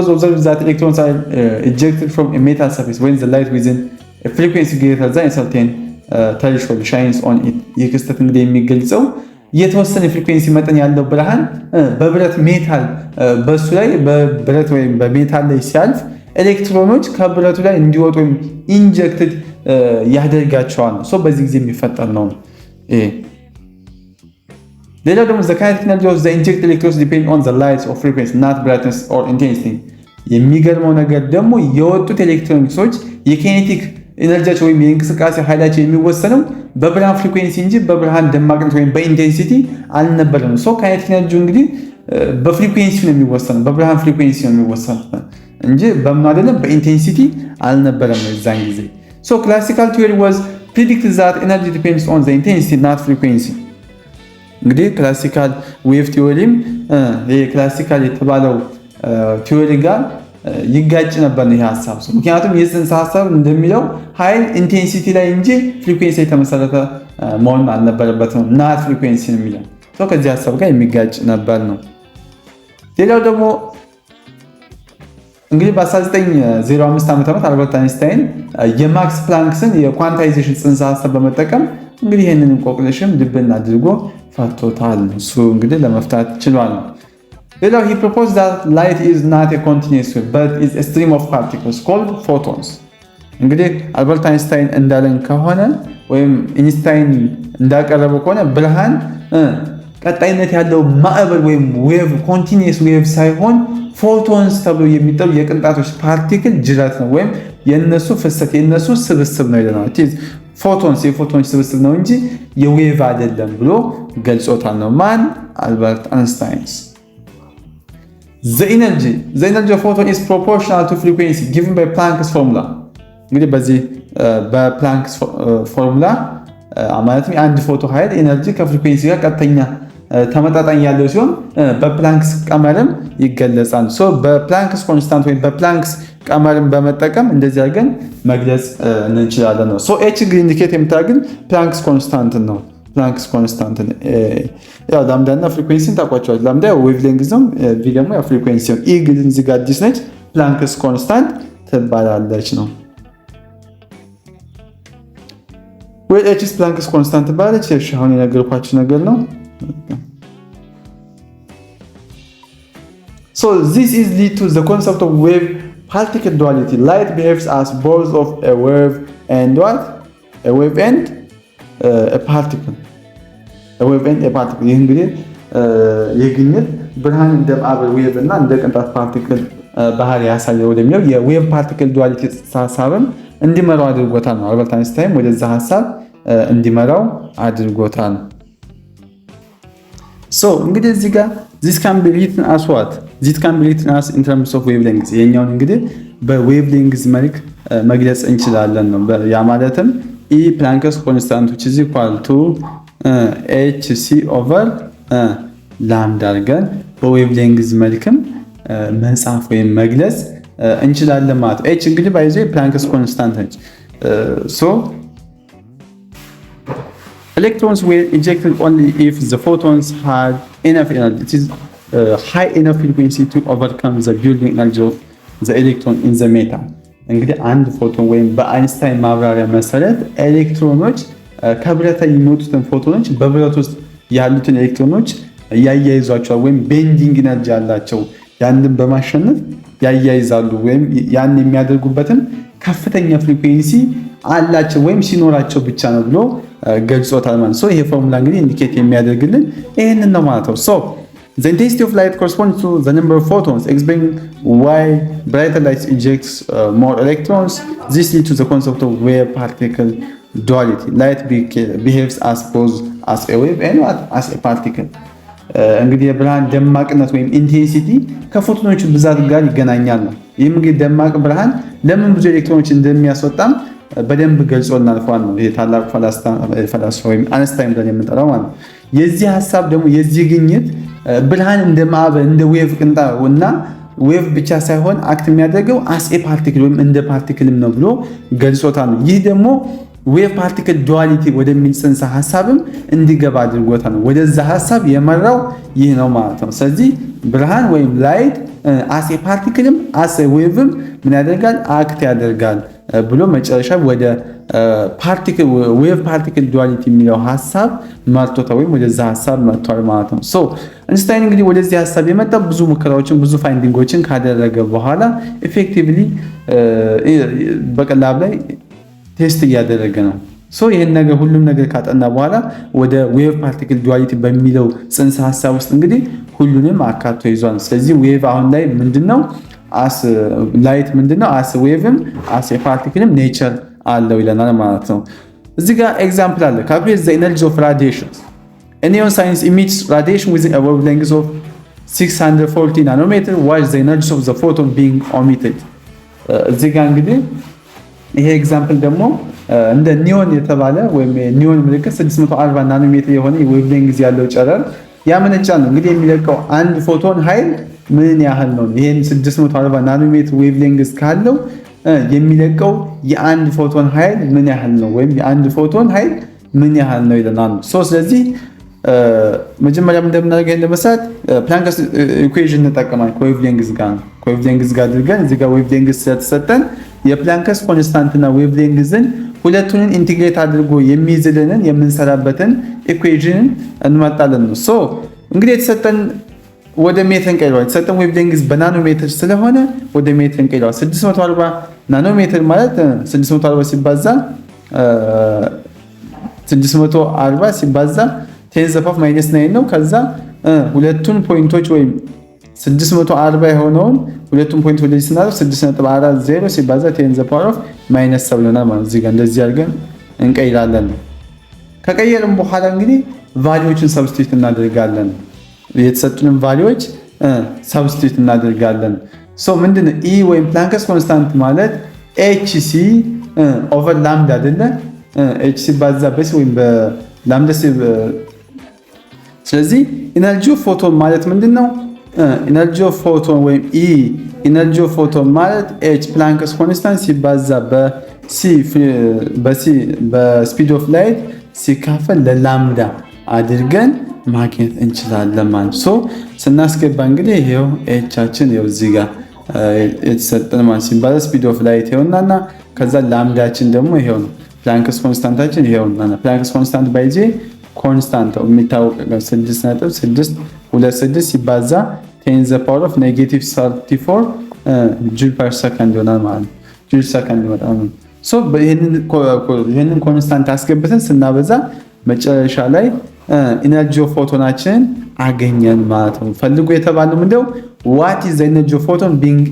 observed that electrons are ejected from a metal surface when the light within a frequency greater than a certain threshold shines on it። ይህ ክስተት እንግዲህ የሚገልጸው የተወሰነ ፍሪኩዌንሲ መጠን ያለው ብርሃን በብረት ሜታል በሱ ላይ በብረት ወይም በሜታል ላይ ሲያልፍ ኤሌክትሮኖች ከብረቱ ላይ እንዲወጡ ወይም ኢንጀክትድ ያደርጋቸዋል። በዚህ ጊዜ የሚፈጠር ነው። ሌላው ደግሞ the kinetic energy of the injected electrons depend on the light of frequency not brightness or intensity። የሚገርመው ነገር ደግሞ የወጡት ኤሌክትሮኒክሶች የኬኔቲክ ኢነርጂያቸው ወይም የእንቅስቃሴ ኃይላቸው የሚወሰነው በብርሃን ፍሪኩዌንሲ እንጂ በብርሃን ደማቅነት ወይም በኢንቴንሲቲ አልነበረም። ካይኔቲክ ኤነርጂ እንግዲህ በፍሪኩዌንሲ ነው የሚወሰነው፣ በብርሃን ፍሪኩዌንሲ ነው የሚወሰነው እንጂ በምን አይደለም፣ በኢንቴንሲቲ አልነበረም የዛን ጊዜ። ክላሲካል ቲዮሪ ዋዝ ፕሪዲክት ዛት ኤነርጂ ዲፔንድስ ኦን ዘ ኢንቴንሲቲ ናት ፍሪኩዌንሲ። እንግዲህ ክላሲካል ዌቭ ቲዮሪም ይሄ ክላሲካል የተባለው ቲዮሪ ጋር ይጋጭ ነበር ይሄ ሀሳብ። ምክንያቱም የጽንሰ ሀሳብ እንደሚለው ኃይል ኢንቴንሲቲ ላይ እንጂ ፍሪኩዌንሲ የተመሰረተ መሆን አልነበረበትም፣ ናት ፍሪኩዌንሲ ነው የሚለው። ከዚህ ሀሳብ ጋር የሚጋጭ ነበር ነው። ሌላው ደግሞ እንግዲህ በ1905 ዓ.ም አልበርት አይንስታይን የማክስ ፕላንክስን የኳንታይዜሽን ጽንሰ ሀሳብ በመጠቀም እንግዲህ ይህንን እንቆቅልሽም ድብን አድርጎ ፈቶታል። እሱ እንግዲህ ለመፍታት ችሏል። ሌላው he proposed that light is not a continuous wave but is a stream of particles called photons። እንግዲህ አልበርት አይንስታይን እንዳለን ከሆነ ወይም ኢንስታይን እንዳቀረበው ከሆነ ብርሃን ቀጣይነት ያለው ማዕበል ወይም ዌቭ ኮንቲኒየስ ዌቭ ሳይሆን ፎቶንስ ተብሎ የሚጠሩ የቅንጣቶች ፓርቲክል ጅረት ነው፣ ወይም የነሱ ፍሰት የነሱ ስብስብ ነው ይለናል። ፎቶንስ የፎቶንስ ስብስብ ነው እንጂ የዌቭ አይደለም ብሎ ገልጾታል ነው። ማን? አልበርት አይንስታይን። The energy of photon is proportional to frequency given by Planck's formula። እንግዲህ በዚህ በፕላንክስ ፎርሙላ ማለትም የአንድ ፎቶ ኃይል ኤነርጂ ከፍሪኩዌንሲ ጋር ቀጥተኛ ተመጣጣኝ ያለው ሲሆን በፕላንክስ ቀመርም ይገለጻል። በፕላንክስ ኮንስታንት ወይም በፕላንክስ ቀመርም በመጠቀም እንደዚህ አድርገን መግለጽ እንችላለን ነው። ኤች ግን ኢንዲኬት የምታደርግን ፕላንክስ ኮንስታንት ነው። ፕላንክስ ኮንስታንት ያው ላምዳ እና ፍሪኩዌንሲን ታውቋቸዋል። ላምዳ ዌቭ ሌንግዝ ነው፣ ቪ ደግሞ ያው ፍሪኩዌንሲ ነው። ኢ ግን እዚህ ጋር አዲስ ነች፣ ፕላንክስ ኮንስታንት ትባላለች ነው። ወይ ኤችስ ፕላንክስ ኮንስታንት ትባላለች። እሺ አሁን የነገርኳችሁ ነገር ነው። This is lead to the concept of wave particle duality. Light behaves as both of a wave and what? A wave and a particle. A wave and a particle. ይህ እንግዲህ የግኝት ብርሃን እንደ ማዕበል ዌቭ እና እንደ ቅንጣት ፓርቲክል ባህሪ ያሳየው ወደሚለው የዌቭ ፓርቲክል ዱዋሊቲ ሀሳብም እንዲመራው አድርጎታል ነው። አልበርት አይንስታይን ወደዛ ሀሳብ እንዲመራው አድርጎታል። እንግዲህ እዚህ ጋር this can be written as what? This can be written as in terms of wavelengths። ይሄኛውን እንግዲህ በዌቭሌንግዝ መልክ መግለጽ እንችላለን ነው። ያ ማለትም E Planck's constant which is equal to hc over ላምዳ አድርገን በዌቭሌንግዝ መልክም መጻፍ ወይም መግለጽ እንችላለን ማለት ነው። h እንግዲህ ባይዘ Planck's constant ነች። Electrons were ejected only if the photons had enough energy. It is high enough frequency to overcome the building energy of the electron in the metal. እንግዲህ አንድ ፎቶን ወይም በአይንስታይን ማብራሪያ መሰረት ኤሌክትሮኖች ከብረት የሚወጡትን ፎቶኖች በብረት ውስጥ ያሉትን ኤሌክትሮኖች ያያይዟቸዋል ወይም ቤንዲንግ ኢነርጂ አላቸው። ያንን በማሸነፍ ያያይዛሉ ወይም ያን የሚያደርጉበትን ከፍተኛ ፍሪኩዌንሲ አላቸው ወይም ሲኖራቸው ብቻ ነው ብሎ ገልጾታል ማለት ነው። ይሄ ፎርሙላ እንግዲህ ኢንዲኬት የሚያደርግልን ይሄንን ነው ማለት ነው። The intensity of light corresponds to the number of photons, explaining why brighter light ejects more electrons. This leads to the concept of wave particle duality. Light behaves as both as a wave and as a particle. እንግዲህ የብርሃን ደማቅነት ወይም ኢንቴንሲቲ ከፎቶኖቹ ብዛት ጋር ይገናኛል ነው። ይህም እንግዲህ ደማቅ ብርሃን ለምን ብዙ ኤሌክትሮኖች እንደሚያስወጣም በደንብ ገልጾና አልፏል ነው። ይሄ ታላቅ ፈላስፋ ወይም አይንስታይን ብለን የምንጠራው ማለት ነው። የዚህ ሐሳብ ደግሞ የዚህ ግኝት ብርሃን እንደ ማዕበል እንደ ዌቭ ቅንጣት እና ዌቭ ብቻ ሳይሆን አክት የሚያደርገው አስ ኤ ፓርቲክል ወይም እንደ ፓርቲክልም ነው ብሎ ገልጾታል ነው። ይህ ደግሞ ዌቭ ፓርቲክል ዱዋሊቲ ወደሚል ጽንሰ ሐሳብም እንዲገባ አድርጎታል ነው። ወደዛ ሐሳብ የመራው ይህ ነው ማለት ነው። ስለዚህ ብርሃን ወይም ላይት አስ ኤ ፓርቲክልም አስ ኤ ዌቭም ምን ያደርጋል? አክት ያደርጋል ብሎ መጨረሻ ወደ ዌቭ ፓርቲክል ዱዋሊቲ የሚለው ሐሳብ መርቶታ ወይም ወደዛ ሐሳብ መጥቷል ማለት ነው። አይንስታይን እንግዲህ ወደዚህ ሐሳብ የመጣው ብዙ ሙከራዎችን ብዙ ፋይንዲንጎችን ካደረገ በኋላ ኢፌክቲቭሊ በቀላሉ ላይ ቴስት እያደረገ ነው። ይህን ነገር ሁሉም ነገር ካጠና በኋላ ወደ ዌቭ ፓርቲክል ዱዋሊቲ በሚለው ጽንሰ ሐሳብ ውስጥ እንግዲህ ሁሉንም አካቶ ይዟል። ስለዚህ ዌቭ አሁን ላይ ምንድነው? ላይት ምንድነው? አስ ዌቭም አስ ፓርቲክልም ኔቸር አለው ይለናል ማለት ነው። እዚህ ጋር ኤግዛምፕል አለ። ካልኩሌት ዘ ኤነርጂ ኦፍ ራዲዬሽን ኤ ኒዮን ሳይንስ ኢሚትስ ራዲዬሽን ዊዝን አ ዌቭሌንግዝ ኦፍ 640 ናኖሜትር ዋት ኢዝ ዘ ኤነርጂ ኦፍ ዘ ፎቶን ቢንግ ኦሚትድ። እዚህ ጋር እንግዲህ ይሄ ኤግዛምፕል ደግሞ እንደ ኒዮን የተባለ ወይም ኒዮን ምልክት 640 ናኖሜትር የሆነ ዌቭሌንግዝ ያለው ጨረር ያመነጫል ነው። እንግዲህ የሚለቀው አንድ ፎቶን ኃይል ምን ያህል ነው? ይሄን 640 ናኖሜትር ዌቭሌንግዝ ካለው የሚለቀው የአንድ ፎቶን ኃይል ምን ያህል ነው? ወይም የአንድ ፎቶን ኃይል ምን ያህል ነው ይለናል። ስለዚህ መጀመሪያ እንደምናደርገው ለመስራት ፕላንክስ ኢኩዌሽን እንጠቀማለን። ከዌቭሌንግዝ ጋር አድርገን እዚህ ጋር ዌቭሌንግዝ ስለተሰጠን የፕላንክስ ኮንስታንትና ዌቭሌንግዝን ሁለቱንን ኢንቲግሬት አድርጎ የሚይዝልንን የምንሰራበትን ኢኩዌሽን እንመጣለን ነው። እንግዲህ የተሰጠን ወደ ሜትር እንቀይረዋል። የተሰጠን ዌቭሌንግዝ በናኖሜትር ስለሆነ ወደ ሜትር እንቀይረዋል። 640 ናኖሜትር ማለት 640 ሲባዛ 10⁻⁹ ነው። ከዛ ሁለቱን ፖይንቶች ወይም 640 የሆነውን ሁለቱን ፖይንት ወደዚህ ስናደርግ 6.40 ሲባዛ 10⁻⁻7 ይሆናል ማለት እዚህ ጋር እንደዚህ አድርገን እንቀይራለን። ከቀየርን በኋላ እንግዲህ ቫልዩዎችን ሰብስቲቱት እናደርጋለን። የተሰጡንን ቫልዩዎች ሰብስቲቱት እናደርጋለን። ምንድነው ኢ ወይም ፕላንክስ ኮንስታንት ማለት ኤችሲ ኦቨር ላምዳ አይደለ? ኤች ሲባዛ በሲ ወይም በላምዳ ስለዚህ ኢነርጂ ኦፍ ፎቶን ማለት ምንድነው? ኢነርጂ ኦፍ ፎቶን ወይም ኢ ኢነርጂ ኦፍ ፎቶን ማለት ኤች ፕላንክስ ኮንስታንት ሲባዛ በስፒድ ኦፍ ላይት ሲካፈል ለላምዳ አድርገን ማግኘት እንችላለን ማለት ስናስገባ እንግዲህ ይሄው ኤቻችን ይሄው እዚህ ጋር የተሰጠን ማለት ሲባዛ ስፒድ ኦፍ ላይት ይሄውና ከዛ ላምዳችን ደግሞ ይሄው ነው። ፕላንክስ ኮንስታንታችን ይሄውና ፕላንክስ ኮንስታንት ባይዜ ኮንስታንት የሚታወቅ 6.626 ሲባዛ 10⁻⁻34 ጁል ፐር ሰከንድ ይሆናል ማለት ነው። ጁል ሰከንድ ይመጣል። ይህንን ኮንስታንት አስገብተን ስናበዛ መጨረሻ ላይ ኢነርጂ ኦፍ ፎቶናችንን አገኘን ማለት ነው። ፈልጎ የተባለው ምንድነው? ዋት ኢዝ ዘ ኢነርጂ ኦፍ ፎቶን ቢንግ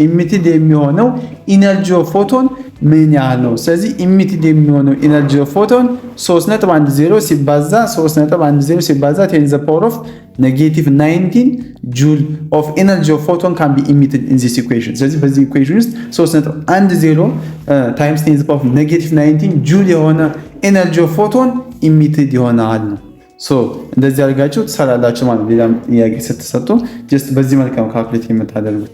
ኢሚትድ የሚሆነው ኢነርጂ ኦፍ ፎቶን ምን ያህል ነው? ስለዚህ ኢሚትድ የሚሆነው ኢነርጂ ኦፍ ፎቶን 3.10 ሲባዛ 10⁻⁻19 ጁል ኦፍ ኢነርጂ ኦፍ ፎቶን ካን ቢ ኢሚትድ ኢን ዚስ ኢኩዌሽን። ስለዚህ በዚህ ኢኩዌሽን ውስጥ 3.10 ታይምስ 10⁻⁻19 ጁል የሆነ ኢነርጂ ኦፍ ፎቶን ኢሚትድ ይሆናል ነው። እንደዚህ አድርጋችሁ ትሰራላችሁ ማለት ነው። ሌላም ጥያቄ ስትሰጡ ጀስት በዚህ መልክ ነው ካልኩሌት የምታደርጉት።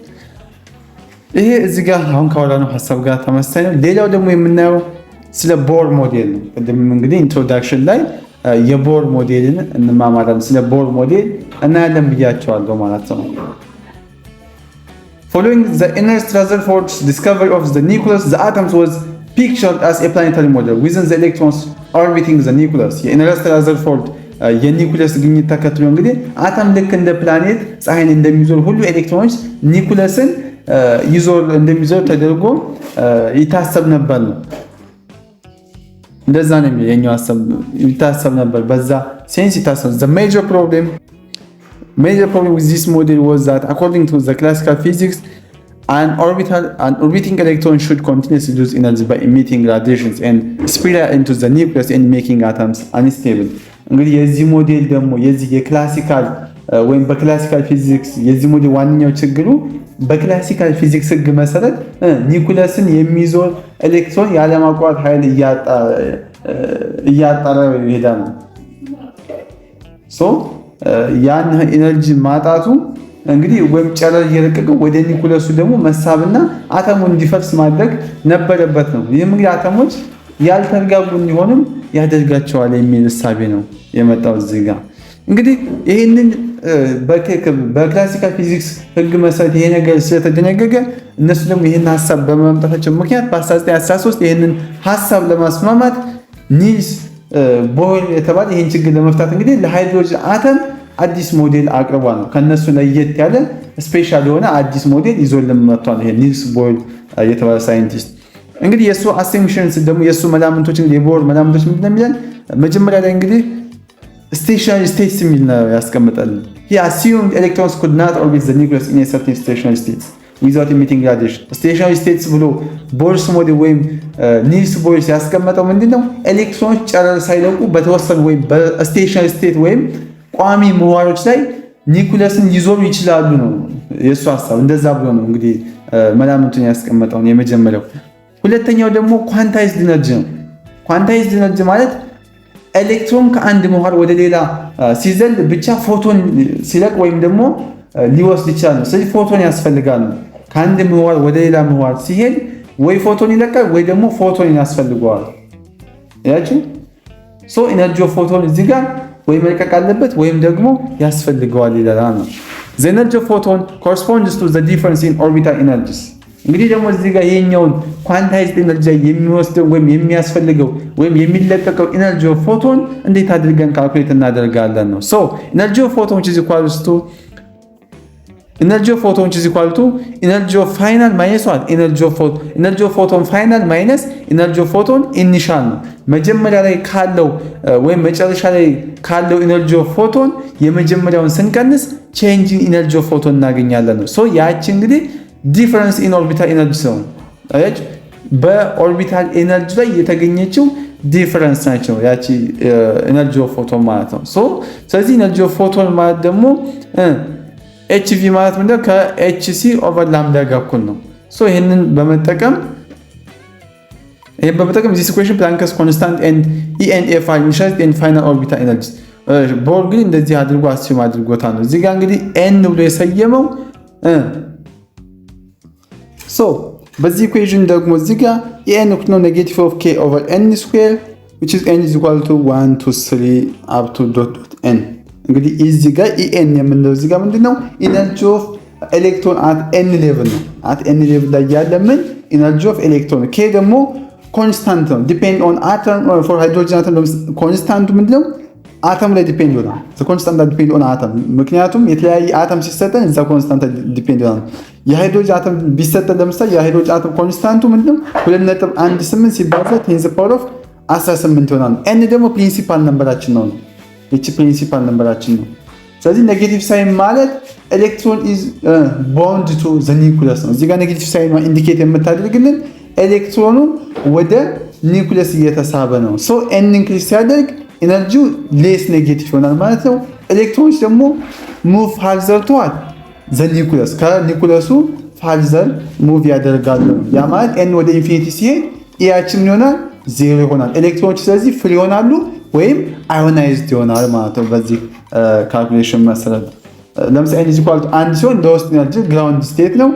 ይሄ እዚህ ጋር አሁን ካወራነው ሀሳብ ጋር ተመሳሳይ ነው። ሌላው ደግሞ የምናየው ስለ ቦር ሞዴል ነው። ቅድም እንግዲህ ኢንትሮዳክሽን ላይ የቦር ሞዴልን እንማማራለን። ስለ ቦር ሞዴል እናያለን ብያቸዋለሁ ማለት ነው። Following the Ernest Rutherford's discovery of the nucleus, the atoms was pictured as a planetary model within the electrons orbiting the nucleus. የኤርነስት ራዘርፎርድ የኒኩለስ ግኝት ተከትሎ እንግዲህ አተም ልክ እንደ ፕላኔት ፀሐይን እንደሚዞር ሁሉ ኤሌክትሮኖች ኒኩለስን እንደሚዞር ተደርጎ ይታሰብ ነበር ነው። እንደዛ ነው የኛው ሐሳብ ይታሰብ ነበር። በዛ ሴንስ ይታሰብ። The major problem with this model was that according to the classical physics an orbiting electron should continuously lose energy by emitting radiations and spiral into the nucleus and making atoms unstable. እንግዲህ የዚህ ሞዴል ደግሞ የዚህ የክላሲካል ወይም በክላሲካል ፊዚክስ የዚህ ሞዴል ዋነኛው ችግሩ በክላሲካል ፊዚክስ ህግ መሰረት ኒኩለስን የሚዞር ኤሌክትሮን ያለማቋረጥ ኃይል እያጣራ ይሄዳል። ያን ኢነርጂ ማጣቱ እንግዲህ ወይም ጨረር እየለቀቀ ወደ ኒኩለሱ ደግሞ መሳብና አተሙ እንዲፈርስ ማድረግ ነበረበት ነው። ይህም እንግዲህ አተሞች ያልተረጋጉ እንዲሆኑም ያደርጋቸዋል የሚል እሳቤ ነው የመጣው እዚህ ጋር። እንግዲህ ይህንን በክላሲካል ፊዚክስ ህግ መሰረት ይሄ ነገር ስለተደነገገ እነሱ ደግሞ ይህን ሀሳብ በማምጣታቸው ምክንያት በ1913 ይህንን ሀሳብ ለማስማማት ኒልስ ቦር የተባለ ይህን ችግር ለመፍታት እንግዲህ ለሃይድሮጅን አተም አዲስ ሞዴል አቅርቧል ነው። ከነሱ ለየት ያለ ስፔሻል የሆነ አዲስ ሞዴል ይዞልን መጥቷል። ይሄ ኒልስ ቦር የተባለ ሳይንቲስት እንግዲህ የሱ አሰምፕሽንስ ደግሞ የሱ መላምቶች እንግዲህ የቦር መላምቶች ምንድነው የሚለን መጀመሪያ ላይ እንግዲህ stationary states የሚል ነው ያስቀምጣል። he assumed electrons could not orbit the nucleus in a certain stationary state ዊዛውት ኢሚቲንግ ራዲዬሽን። ስቴሽነሪ ስቴትስ ብሎ ቦርስ ሞዴል ወይም ኒልስ ቦርስ ያስቀመጠው ምንድነው? ኤሌክትሮኖች ጨረር ሳይለቁ በተወሰኑ ወይም በስቴሽነሪ ስቴት ወይም ቋሚ ምህዋሮች ላይ ኒኩለስን ሊዞሩ ይችላሉ ነው የእሱ ሀሳብ። እንደዛ ብሎ ነው እንግዲህ መላምቱን ያስቀመጠውን የመጀመሪያው። ሁለተኛው ደግሞ ኳንታይዝድ ኢነርጂ ነው። ኳንታይዝድ ኢነርጂ ማለት ኤሌክትሮን ከአንድ ምህዋር ወደ ሌላ ሲዘል ብቻ ፎቶን ሲለቅ ወይም ደግሞ ሊወስድ ይችላል ነው። ስለዚህ ፎቶን ያስፈልጋል ነው። ከአንድ ምህዋር ወደ ሌላ ምህዋር ሲሄድ ወይ ፎቶን ይለቃል ወይ ደግሞ ፎቶን ያስፈልገዋል። ያችሁ ሶ ኢነርጂ ኦፍ ፎቶን እዚህ ጋር ወይ መልቀቅ አለበት ወይም ደግሞ ያስፈልገዋል ይላል ነው። the energy of photon corresponds to the difference in orbital energies። እንግዲህ ደግሞ እዚህ ጋር የኛውን ኳንታይዝድ ኢነርጂ የሚወስደው ወይም የሚያስፈልገው ወይም የሚለቀቀው ኢነርጂ ኦፍ ፎቶን እንዴት አድርገን ካልኩሌት እናደርጋለን ነው። ሶ ኢነርጂ ኦፍ ፎቶን is equal to energy of photon is equal to energy of final minus what? energy of photon final minus energy of photon initial ነው። መጀመሪያ ላይ ካለው ወይም መጨረሻ ላይ ካለው energy of photon የመጀመሪያውን ስንቀንስ change in energy of photon እናገኛለን ነው። ሶ ያቺ እንግዲህ difference in orbital energy ነው። አያች በኦርቢታል ኤነርጂ ላይ የተገኘችው ዲፈረንስ ናቸው ያቺ energy of photon ማለት ነው። ሶ ስለዚህ energy of photon ማለት ደግሞ HV ማለት ምንድነው? ከHC ኦቨር ላምዳ ጋር እኩል ነው። ሶ ይሄንን በመጠቀም this equation Planck's constant and ENF are initial and final orbital energies ቦር ግን እንደዚህ አድርጎ አስዩም አድርጎታል ነው። እዚህ ጋር እንግዲህ n ብሎ የሰየመው ሶ በዚህ ኢኩዌሽን ደግሞ እዚህ ጋር EN እኩል ነው ኔጌቲቭ ኦፍ k ኦቨር n ስኩዌር which is n is equal to 1 to 3 up to dot n። እንግዲህ እዚህ ጋር EN የምንለው እዚህ ጋር ምንድነው? ኢነርጂ ኦፍ ኤሌክትሮን አት n ሌቭል ነው። አት n ሌቭል ላይ ያለ ምን ኢነርጂ ኦፍ ኤሌክትሮን k ደግሞ ኮንስታንት ነው። ዲፔንድ ኦን አተም ፎር ሃይድሮጅን አተም ኮንስታንቱ ምንድነው? አተም ላይ ዲፔንድ ይሆናል። ዘ ኮንስታንት ዲፔንድ ኦን አተም ምክንያቱም የተለያየ አተም ሲሰጠን እዛ ኮንስታንት ዲፔንድ ይሆናል። የሃይድሮጅን አተም ቢሰጠን ለምሳሌ የሃይድሮጅን አተም ኮንስታንቱ ምንድነው? 2.18 ሲባዛ 10 ፓወር ኦፍ 18 ይሆናል። n ደግሞ ፕሪንሲፓል ነምበራችን ነው። እቺ ፕሪንሲፓል ነምበራችን ነው። ስለዚህ ኔጌቲቭ ሳይን ማለት ኤሌክትሮን ኢዝ ቦንድ ቱ ዘ ኒውክሊየስ ነው። እዚህ ጋር ኔጌቲቭ ሳይን ኢንዲኬት የምታደርግልን ኤሌክትሮኑ ወደ ኒውክሊየስ እየተሳበ ነው። ሶ ኤን ኢንክሪዝ ሲያደርግ ኤነርጂው ሌስ ኔጌቲቭ ይሆናል ማለት ነው። ኤሌክትሮኖች ደግሞ ሙቭ ፋርዘር ቱዋርድ ዘ ኒውክሊየስ ከኒውክሊየሱ ፋርዘር ሙቭ ያደርጋሉ። ያ ማለት ኤን ወደ ኢንፊኒቲ ሲሄድ ኢያችን ይሆናል ዜሮ ይሆናል። ኤሌክትሮኖች ስለዚህ ፍሪ ይሆናሉ ወይም አዮናይዝድ ይሆናል ማለት ነው። በዚህ ካልኩሌሽን መሰረት ለምሳሌ ኤን ኢኳል ቱ 1 ሲሆን ለውስጥ ኤነርጂ ግራውንድ ስቴት ነው።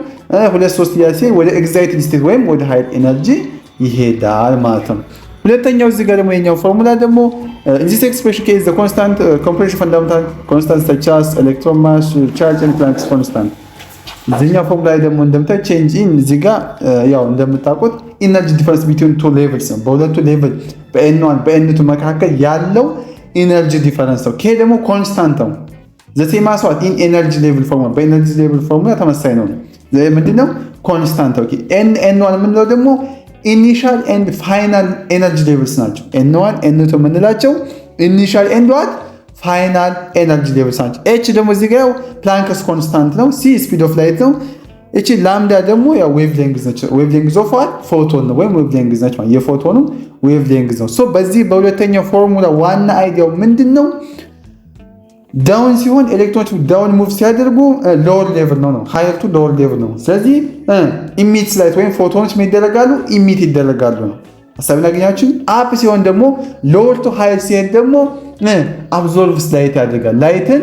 2 3 ሲሆን ወደ ኤግዛይትድ ስቴት ወይም ወደ ሃይ ኤነርጂ ይሄዳል ማለት ነው። ሁለተኛው እዚህ ጋር ደግሞ የኛው ፎርሙላ ደግሞ this expression is the constant compression fundamental constant such as electron mass charge and Planck's constant። እዚህኛው ፎርሙላ ደግሞ እንደምታይ ቼንጅ ኢን እዚህ ጋር ያው እንደምታውቁት ኢነርጂ ዲፈረንስ ቢትዊን ቱ ሌቭልስ ነው። በሁለቱ ሌቭል በኤን1 በኤን2 መካከል ያለው ኢነርጂ ዲፈረንስ ነው። ኬ ደግሞ ኮንስታንት ነው። ዘ ሴም አስ ዋት ኢን ኤነርጂ ሌቭል ፎርሙላ በኤነርጂ ሌቭል ፎርሙላ ተመሳሳይ ነው። ምንድነው ኮንስታንት ነው። ኤን1 የምንለው ደግሞ ኢኒሻል ኤንድ ፋይናል ኤነርጂ ሌቭልስ ናቸው። ኤን1 ኤን2 የምንላቸው ኢኒሻል ኤንድ ዋት ፋይናል ኤነርጂ ሌቭልስ ናቸው። ኤች ደግሞ እዚህ ጋር ፕላንክስ ኮንስታንት ነው። ሲ ስፒድ ኦፍ ላይት ነው። እቺ ላምዳ ደግሞ ያው ዌቭ ሌንግዝ ነች። ዌቭ ሌንግዝ ኦፍ ዋት ፎቶን ነው ወይም ዌቭ ሌንግዝ ነች ማለት የፎቶኑ ዌቭ ሌንግዝ ነው። ሶ በዚህ በሁለተኛው ፎርሙላ ዋና አይዲያው ምንድነው? ዳውን ሲሆን ኤሌክትሮኖች ዳውን ሙቭ ሲያደርጉ ሎወር ሌቭል ነው ሃየር ቱ ሎወር ሌቭል ነው። ስለዚህ ኢሚት ላይት ወይም ፎቶኖች ይደረጋሉ ኢሚት ይደረጋሉ ነው። ሐሳብና ግኛችን አፕ ሲሆን ደግሞ ሎወር ቱ ሃየር ሲሄድ ደግሞ አብዞርቭስ ላይት ያደርጋል። ላይትን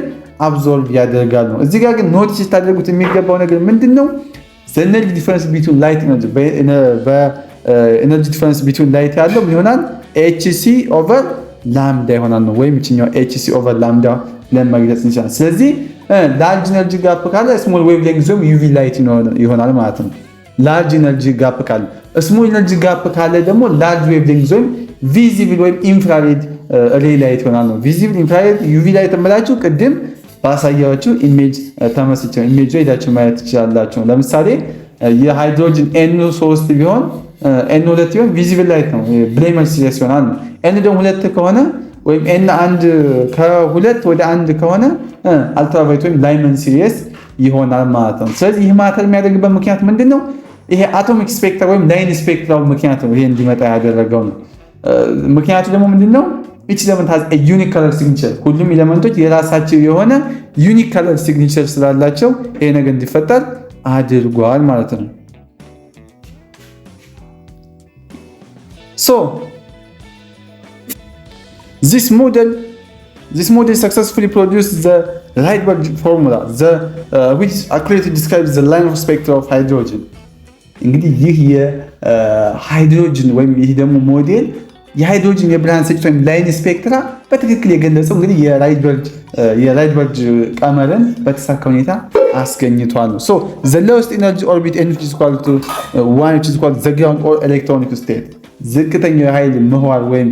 አብዞርቭ ያደርጋል ነው። እዚህ ጋር ግን ኖቲስ ታደርጉት የሚገባው ነገር ምንድነው? ኤነርጂ ዲፈረንስ ቢትዊን ላይት በኤነርጂ ዲፈረንስ ቢትዊን ላይት ያለው ይሆናል ኤችሲ ኦቨር ላምዳ ይሆናል ነው። ወይም እቺኛው ኤችሲ ኦቨር ላምዳ ለማግኘት እንችላለን። ስለዚህ ላርጅ ኤነርጂ ጋፕ ካለ ስሞል ዌቭ ሌንግዝ ወይም ዩቪ ላይት ይሆናል ማለት ነው። ላርጅ ኤነርጂ ጋፕ ካለ፣ ስሞል ኤነርጂ ጋፕ ካለ ደግሞ ላርጅ ዌቭ ሌንግዝ ወይም ቪዚብል ወይም ኢንፍራሬድ ሬይ ላይት ይሆናል ነው። ቪዚብል፣ ኢንፍራሬድ፣ ዩቪ ላይት የምላችሁ ቅድም ባሳያችሁ ኢሜጅ ተመስጬ ኢሜጅ ሄዳችሁ ማየት ትችላላችሁ። ለምሳሌ የሃይድሮጅን N3 ቢሆን N2 ቢሆን ቪዚብል ላይት ነው፣ ብሌመር ሲሪየስ ይሆናል ነው። N ደግሞ 2 ከሆነ ወይም N1 ከ2 ወደ 1 ከሆነ አልትራቫዮሌት ወይም ላይመን ሲሪየስ ይሆናል ማለት ነው። ስለዚህ ይህ ማተር የሚያደርግበት ምክንያት ምንድን ነው? ይሄ አቶሚክ ስፔክትራ ወይም ላይን ስፔክትራው ምክንያት ነው ይሄ እንዲመጣ ያደረገው ነው። ምክንያቱ ደግሞ ምንድን ነው? each element has a unique color signature ሁሉም ኤሌመንቶች የራሳቸው የሆነ ዩኒክ ከለር ሲግኒቸር ስላላቸው ይሄ ነገር እንዲፈጠር አድርጓል ማለት ነው። so this model successfully produced the Rydberg formula which accurately describes the line of spectra of hydrogen እንግዲህ ይህ የሃይድሮጅን ወይም ይህ ደግሞ ሞዴል የሃይድሮጅን የብርሃን ስርጭት ወይም ላይን ስፔክትራ በትክክል የገለጸው እንግዲህ የራይድበርግ ቀመርን በተሳካ ሁኔታ አስገኝቷል ነው። so the lowest energy orbit n is equal to 1 which is called the ground or electronic state ዝቅተኛው የኃይል ምህዋር ወይም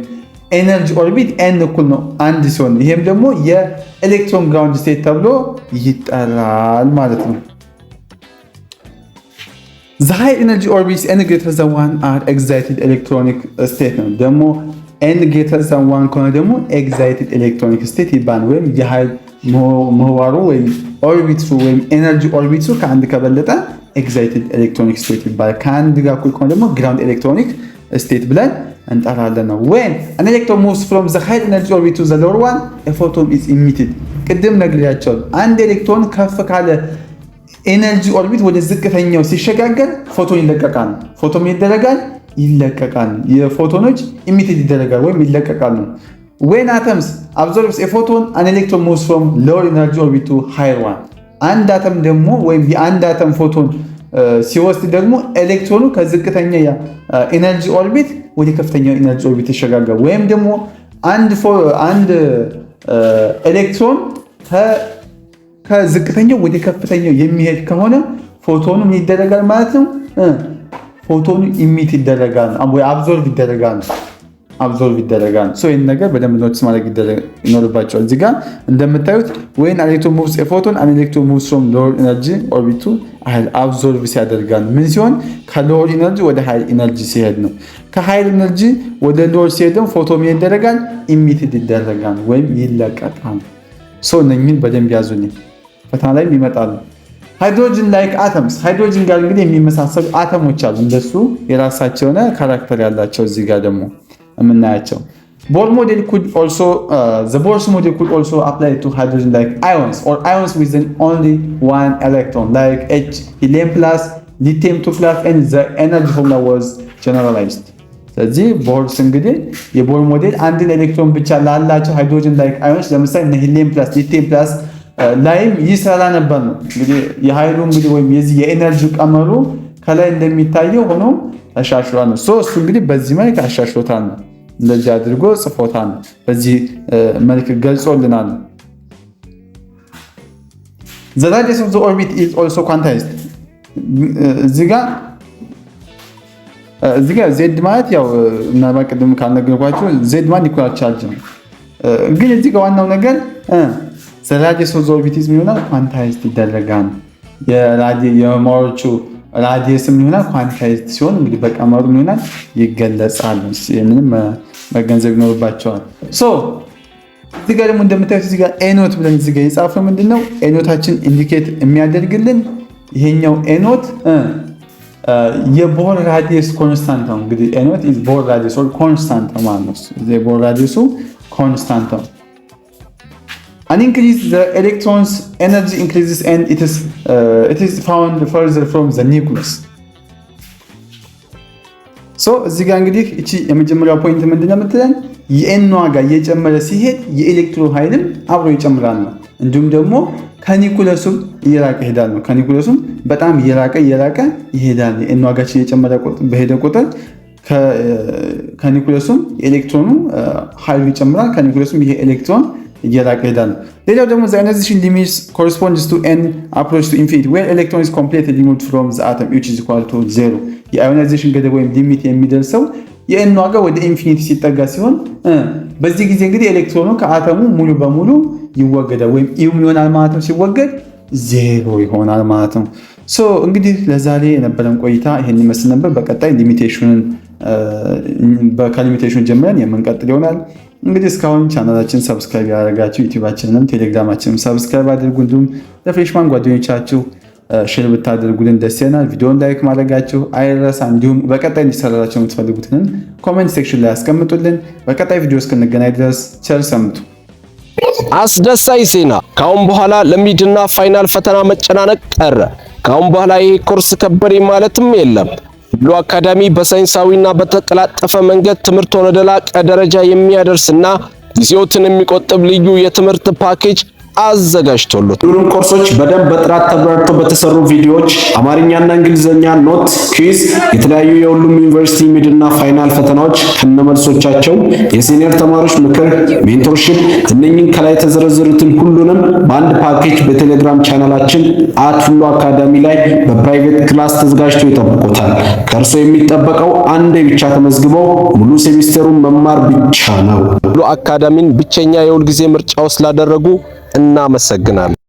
ኤነርጂ ኦርቢት n እኩል ነው አንድ ሲሆን ይሄም ደግሞ የኤሌክትሮን ግራውንድ ስቴት ተብሎ ይጠራል ማለት ነው። the high energy orbits n greater than 1 are excited electronic state ነው ደግሞ n greater than 1 ከሆነ ደግሞ excited electronic state ይባላል ወይም የኃይል ምህዋሩ ወይም ኦርቢቱ ወይም ኤነርጂ ኦርቢቱ ከአንድ ከበለጠ excited electronic state ይባላል። ከአንድ ጋር እኩል ከሆነ ደግሞ ground electronic state ብለን እንጠራለን ነው። when an electron moves from the high energy orbit to the lower one a photon is emitted ቅድም ነግሬያቸዋለሁ። አንድ ኤሌክትሮን ከፍ ካለ ኤነርጂ ኦርቢት ወደ ዝቅተኛው ሲሸጋገር ፎቶን ይለቀቃል። ፎቶን ይለቀቃል። የፎቶኖች ኢሚቴድ ይደረጋል ወይም ይለቀቃሉ። when atoms absorbs a photon an electron moves from lower energy orbit to higher one አንድ አተም ደግሞ ወይም የአንድ አተም ፎቶን ሲወስድ ደግሞ ኤሌክትሮኑ ከዝቅተኛ ኤነርጂ ኦርቢት ወደ ከፍተኛው ኤነርጂ ኦርቢት ይሸጋገራል። ወይም ደግሞ አንድ ኤሌክትሮን ከዝቅተኛው ወደ ከፍተኛው የሚሄድ ከሆነ ፎቶኑ ምን ይደረጋል ማለት ነው? ፎቶኑ ኢሚት ይደረጋል ወይ አብዞርብ ይደረጋል። ይህን ነገር በደንብ ኖቲስ ማድረግ ይኖርባቸዋል። እዚህ ጋር እንደምታዩት when an electron moves a photon an electron moves from lower energy orbit to higher absorb ሲያደርጋል። ምን ሲሆን ከሎወር ኢነርጂ ወደ ሃይር ኢነርጂ ሲሄድ ነው። ከሃይር ኢነርጂ ወደ ሎወር ሲሄድ ደግሞ ፎቶ ምን ይደረጋል? ኢሚትድ ይደረጋል ወይም ይለቀቃል። እነኝህን በደንብ ያዙልኝ፣ ፈተና ላይ ይመጣሉ። ሃይድሮጅን ላይክ አተምስ ሃይድሮጅን ጋር እንግዲህ የሚመሳሰሉ አተሞች አሉ። እንደሱ የራሳቸው የሆነ ካራክተር ያላቸው እዚህ ጋር ደግሞ የምናያቸው Bohr model could also the Bohr's model could also apply to hydrogen like ions or ions with only one electron like H helium plus lithium 2 plus and the energy formula was generalized ስለዚህ ቦርስ እንግዲህ የቦር ሞዴል አንድን ኤሌክትሮን ብቻ ላላቸው ሃይድሮጅን ላይክ አዮንስ ለምሳሌ ሂሊየም ፕላስ ሊቲየም ፕላስ ላይም ይሰራ ነበር ነው። እንግዲህ የኃይሉ እንግዲህ ወይም የዚህ የኤነርጂ ቀመሩ ከላይ እንደሚታየው ሆኖ ተሻሽሏል ነው። እሱ እንግዲህ በዚህ መልክ አሻሽሎታል ነው። እንደዚህ አድርጎ ጽፎታል ነው። በዚህ መልክ ገልጾልናል። The radius of the orbit is also quantized እዚህ ጋር ዜድ ማለት ያው ምናልባት ቅድም ካልነገርኳችሁ ዜድ ማለት ኢኳል ቻርጅ ነው። ግን እዚህ ጋር ዋናው ነገር ራዲየስ ኦፍ ዘ ኦርቢት ምን ይሆናል? ኳንታይዝድ ይደረጋል። የማዎቹ ራዲየስ ምን ይሆናል? ኳንታይዝድ ሲሆን እንግዲህ በቀመሩ ምን ይሆናል? ይገለጻል። ይሄንንም መገንዘብ ይኖርባቸዋል። እዚህ ጋር ደግሞ እንደምታዩት እዚህ ጋር ኤኖት ብለን እዚህ ጋር የጻፈው ምንድነው? ኤኖታችን ኢንዲኬት የሚያደርግልን ይሄኛው ኤኖት የቦር ራዲየስ ኮንስታንት ነው። እንግዲህ ኤኖት ኢዝ ቦር ራዲየስ ኦር ኮንስታንት ማለት ነው። የቦር ራዲየሱ ኮንስታንት ነው። An increase the electrons energy increases and it is found further from the nucleus. እዚህ ጋር እንግዲህ እቺ የመጀመሪያው ፖይንት ምንድነው የምትለን? የኤን ዋጋ እየጨመረ ሲሄድ የኤሌክትሮን ኃይልም አብሮ ይጨምራል ነው። እንዲሁም ደግሞ ከኒኩለሱም እየራቀ ይሄዳል ነው። ከኒኩለሱም በጣም እየራቀ ይሄዳል። የኤን ዋጋችን እየጨመረ በሄደ ቁጥር ከኒኩለሱም ኤሌክትሮኑ ኃይሉ ይጨምራል። ከኒኩለሱም ይሄ ኤሌክትሮን እየራቀ ይሄዳል። ሌላው ደግሞ the ionization limit corresponds to n approach to infinity where electron is completely removed from the atom which is equal to 0 የአዮናይዜሽን ገደብ ወይም ሊሚት የሚደርሰው የኤን ዋጋ ወደ ኢንፊኒቲ ሲጠጋ ሲሆን በዚህ ጊዜ እንግዲህ ኤሌክትሮኑ ከአተሙ ሙሉ በሙሉ ይወገዳል ወይም ኢም ይሆናል ማለት ነው። ሲወገድ 0 ይሆናል ማለት ነው። እንግዲህ ለዛሬ የነበረን ቆይታ ይሄን ይመስል ነበር። በቀጣይ ከሊሚቴሽን ጀምረን የምንቀጥል ይሆናል። እንግዲህ እስካሁን ቻናላችን ሰብስክራይብ ያደረጋችሁ ዩቲዩባችንንም ቴሌግራማችንም ሰብስክራይብ አድርጉ። እንዲሁም ለፍሬሽማን ጓደኞቻችሁ ሼር ብታደርጉልን ደስ ይለናል። ቪዲዮውን ላይክ ማድረጋችሁ አይረሳ። እንዲሁም በቀጣይ እንዲሰራላችሁ የምትፈልጉትን ኮሜንት ሴክሽን ላይ ያስቀምጡልን። በቀጣይ ቪዲዮ እስክንገናኝ ድረስ ቸር ሰንብቱ። አስደሳች ዜና! ካሁን በኋላ ለሚድና ፋይናል ፈተና መጨናነቅ ቀረ። ካሁን በኋላ ይሄ ኮርስ ከበደ ማለትም የለም። ብሉ አካዳሚ በሳይንሳዊና በተቀላጠፈ መንገድ ትምህርትን ወደ ላቀ ደረጃ የሚያደርስና ጊዜዎትን የሚቆጥብ ልዩ የትምህርት ፓኬጅ አዘጋጅቶሉት ሁሉንም ኮርሶች በደንብ በጥራት ተብራርተው በተሰሩ ቪዲዮዎች አማርኛና እንግሊዘኛ ኖት፣ ኩዊዝ፣ የተለያዩ የሁሉም ዩኒቨርሲቲ ሚድና ፋይናል ፈተናዎች ከነመልሶቻቸው፣ የሲኒየር ተማሪዎች ምክር፣ ሜንቶርሺፕ፣ እነኚህን ከላይ የተዘረዘሩትን ሁሉንም በአንድ ፓኬጅ በቴሌግራም ቻናላችን @ሁሉ አካዳሚ ላይ በፕራይቬት ክላስ ተዘጋጅቶ ይጠብቁታል። ከእርሶ የሚጠበቀው አንዴ ብቻ ተመዝግበው ሙሉ ሴሚስተሩን መማር ብቻ ነው። ሁሉ አካዳሚን ብቸኛ የሁል ጊዜ ምርጫው ስላደረጉ እናመሰግናለን።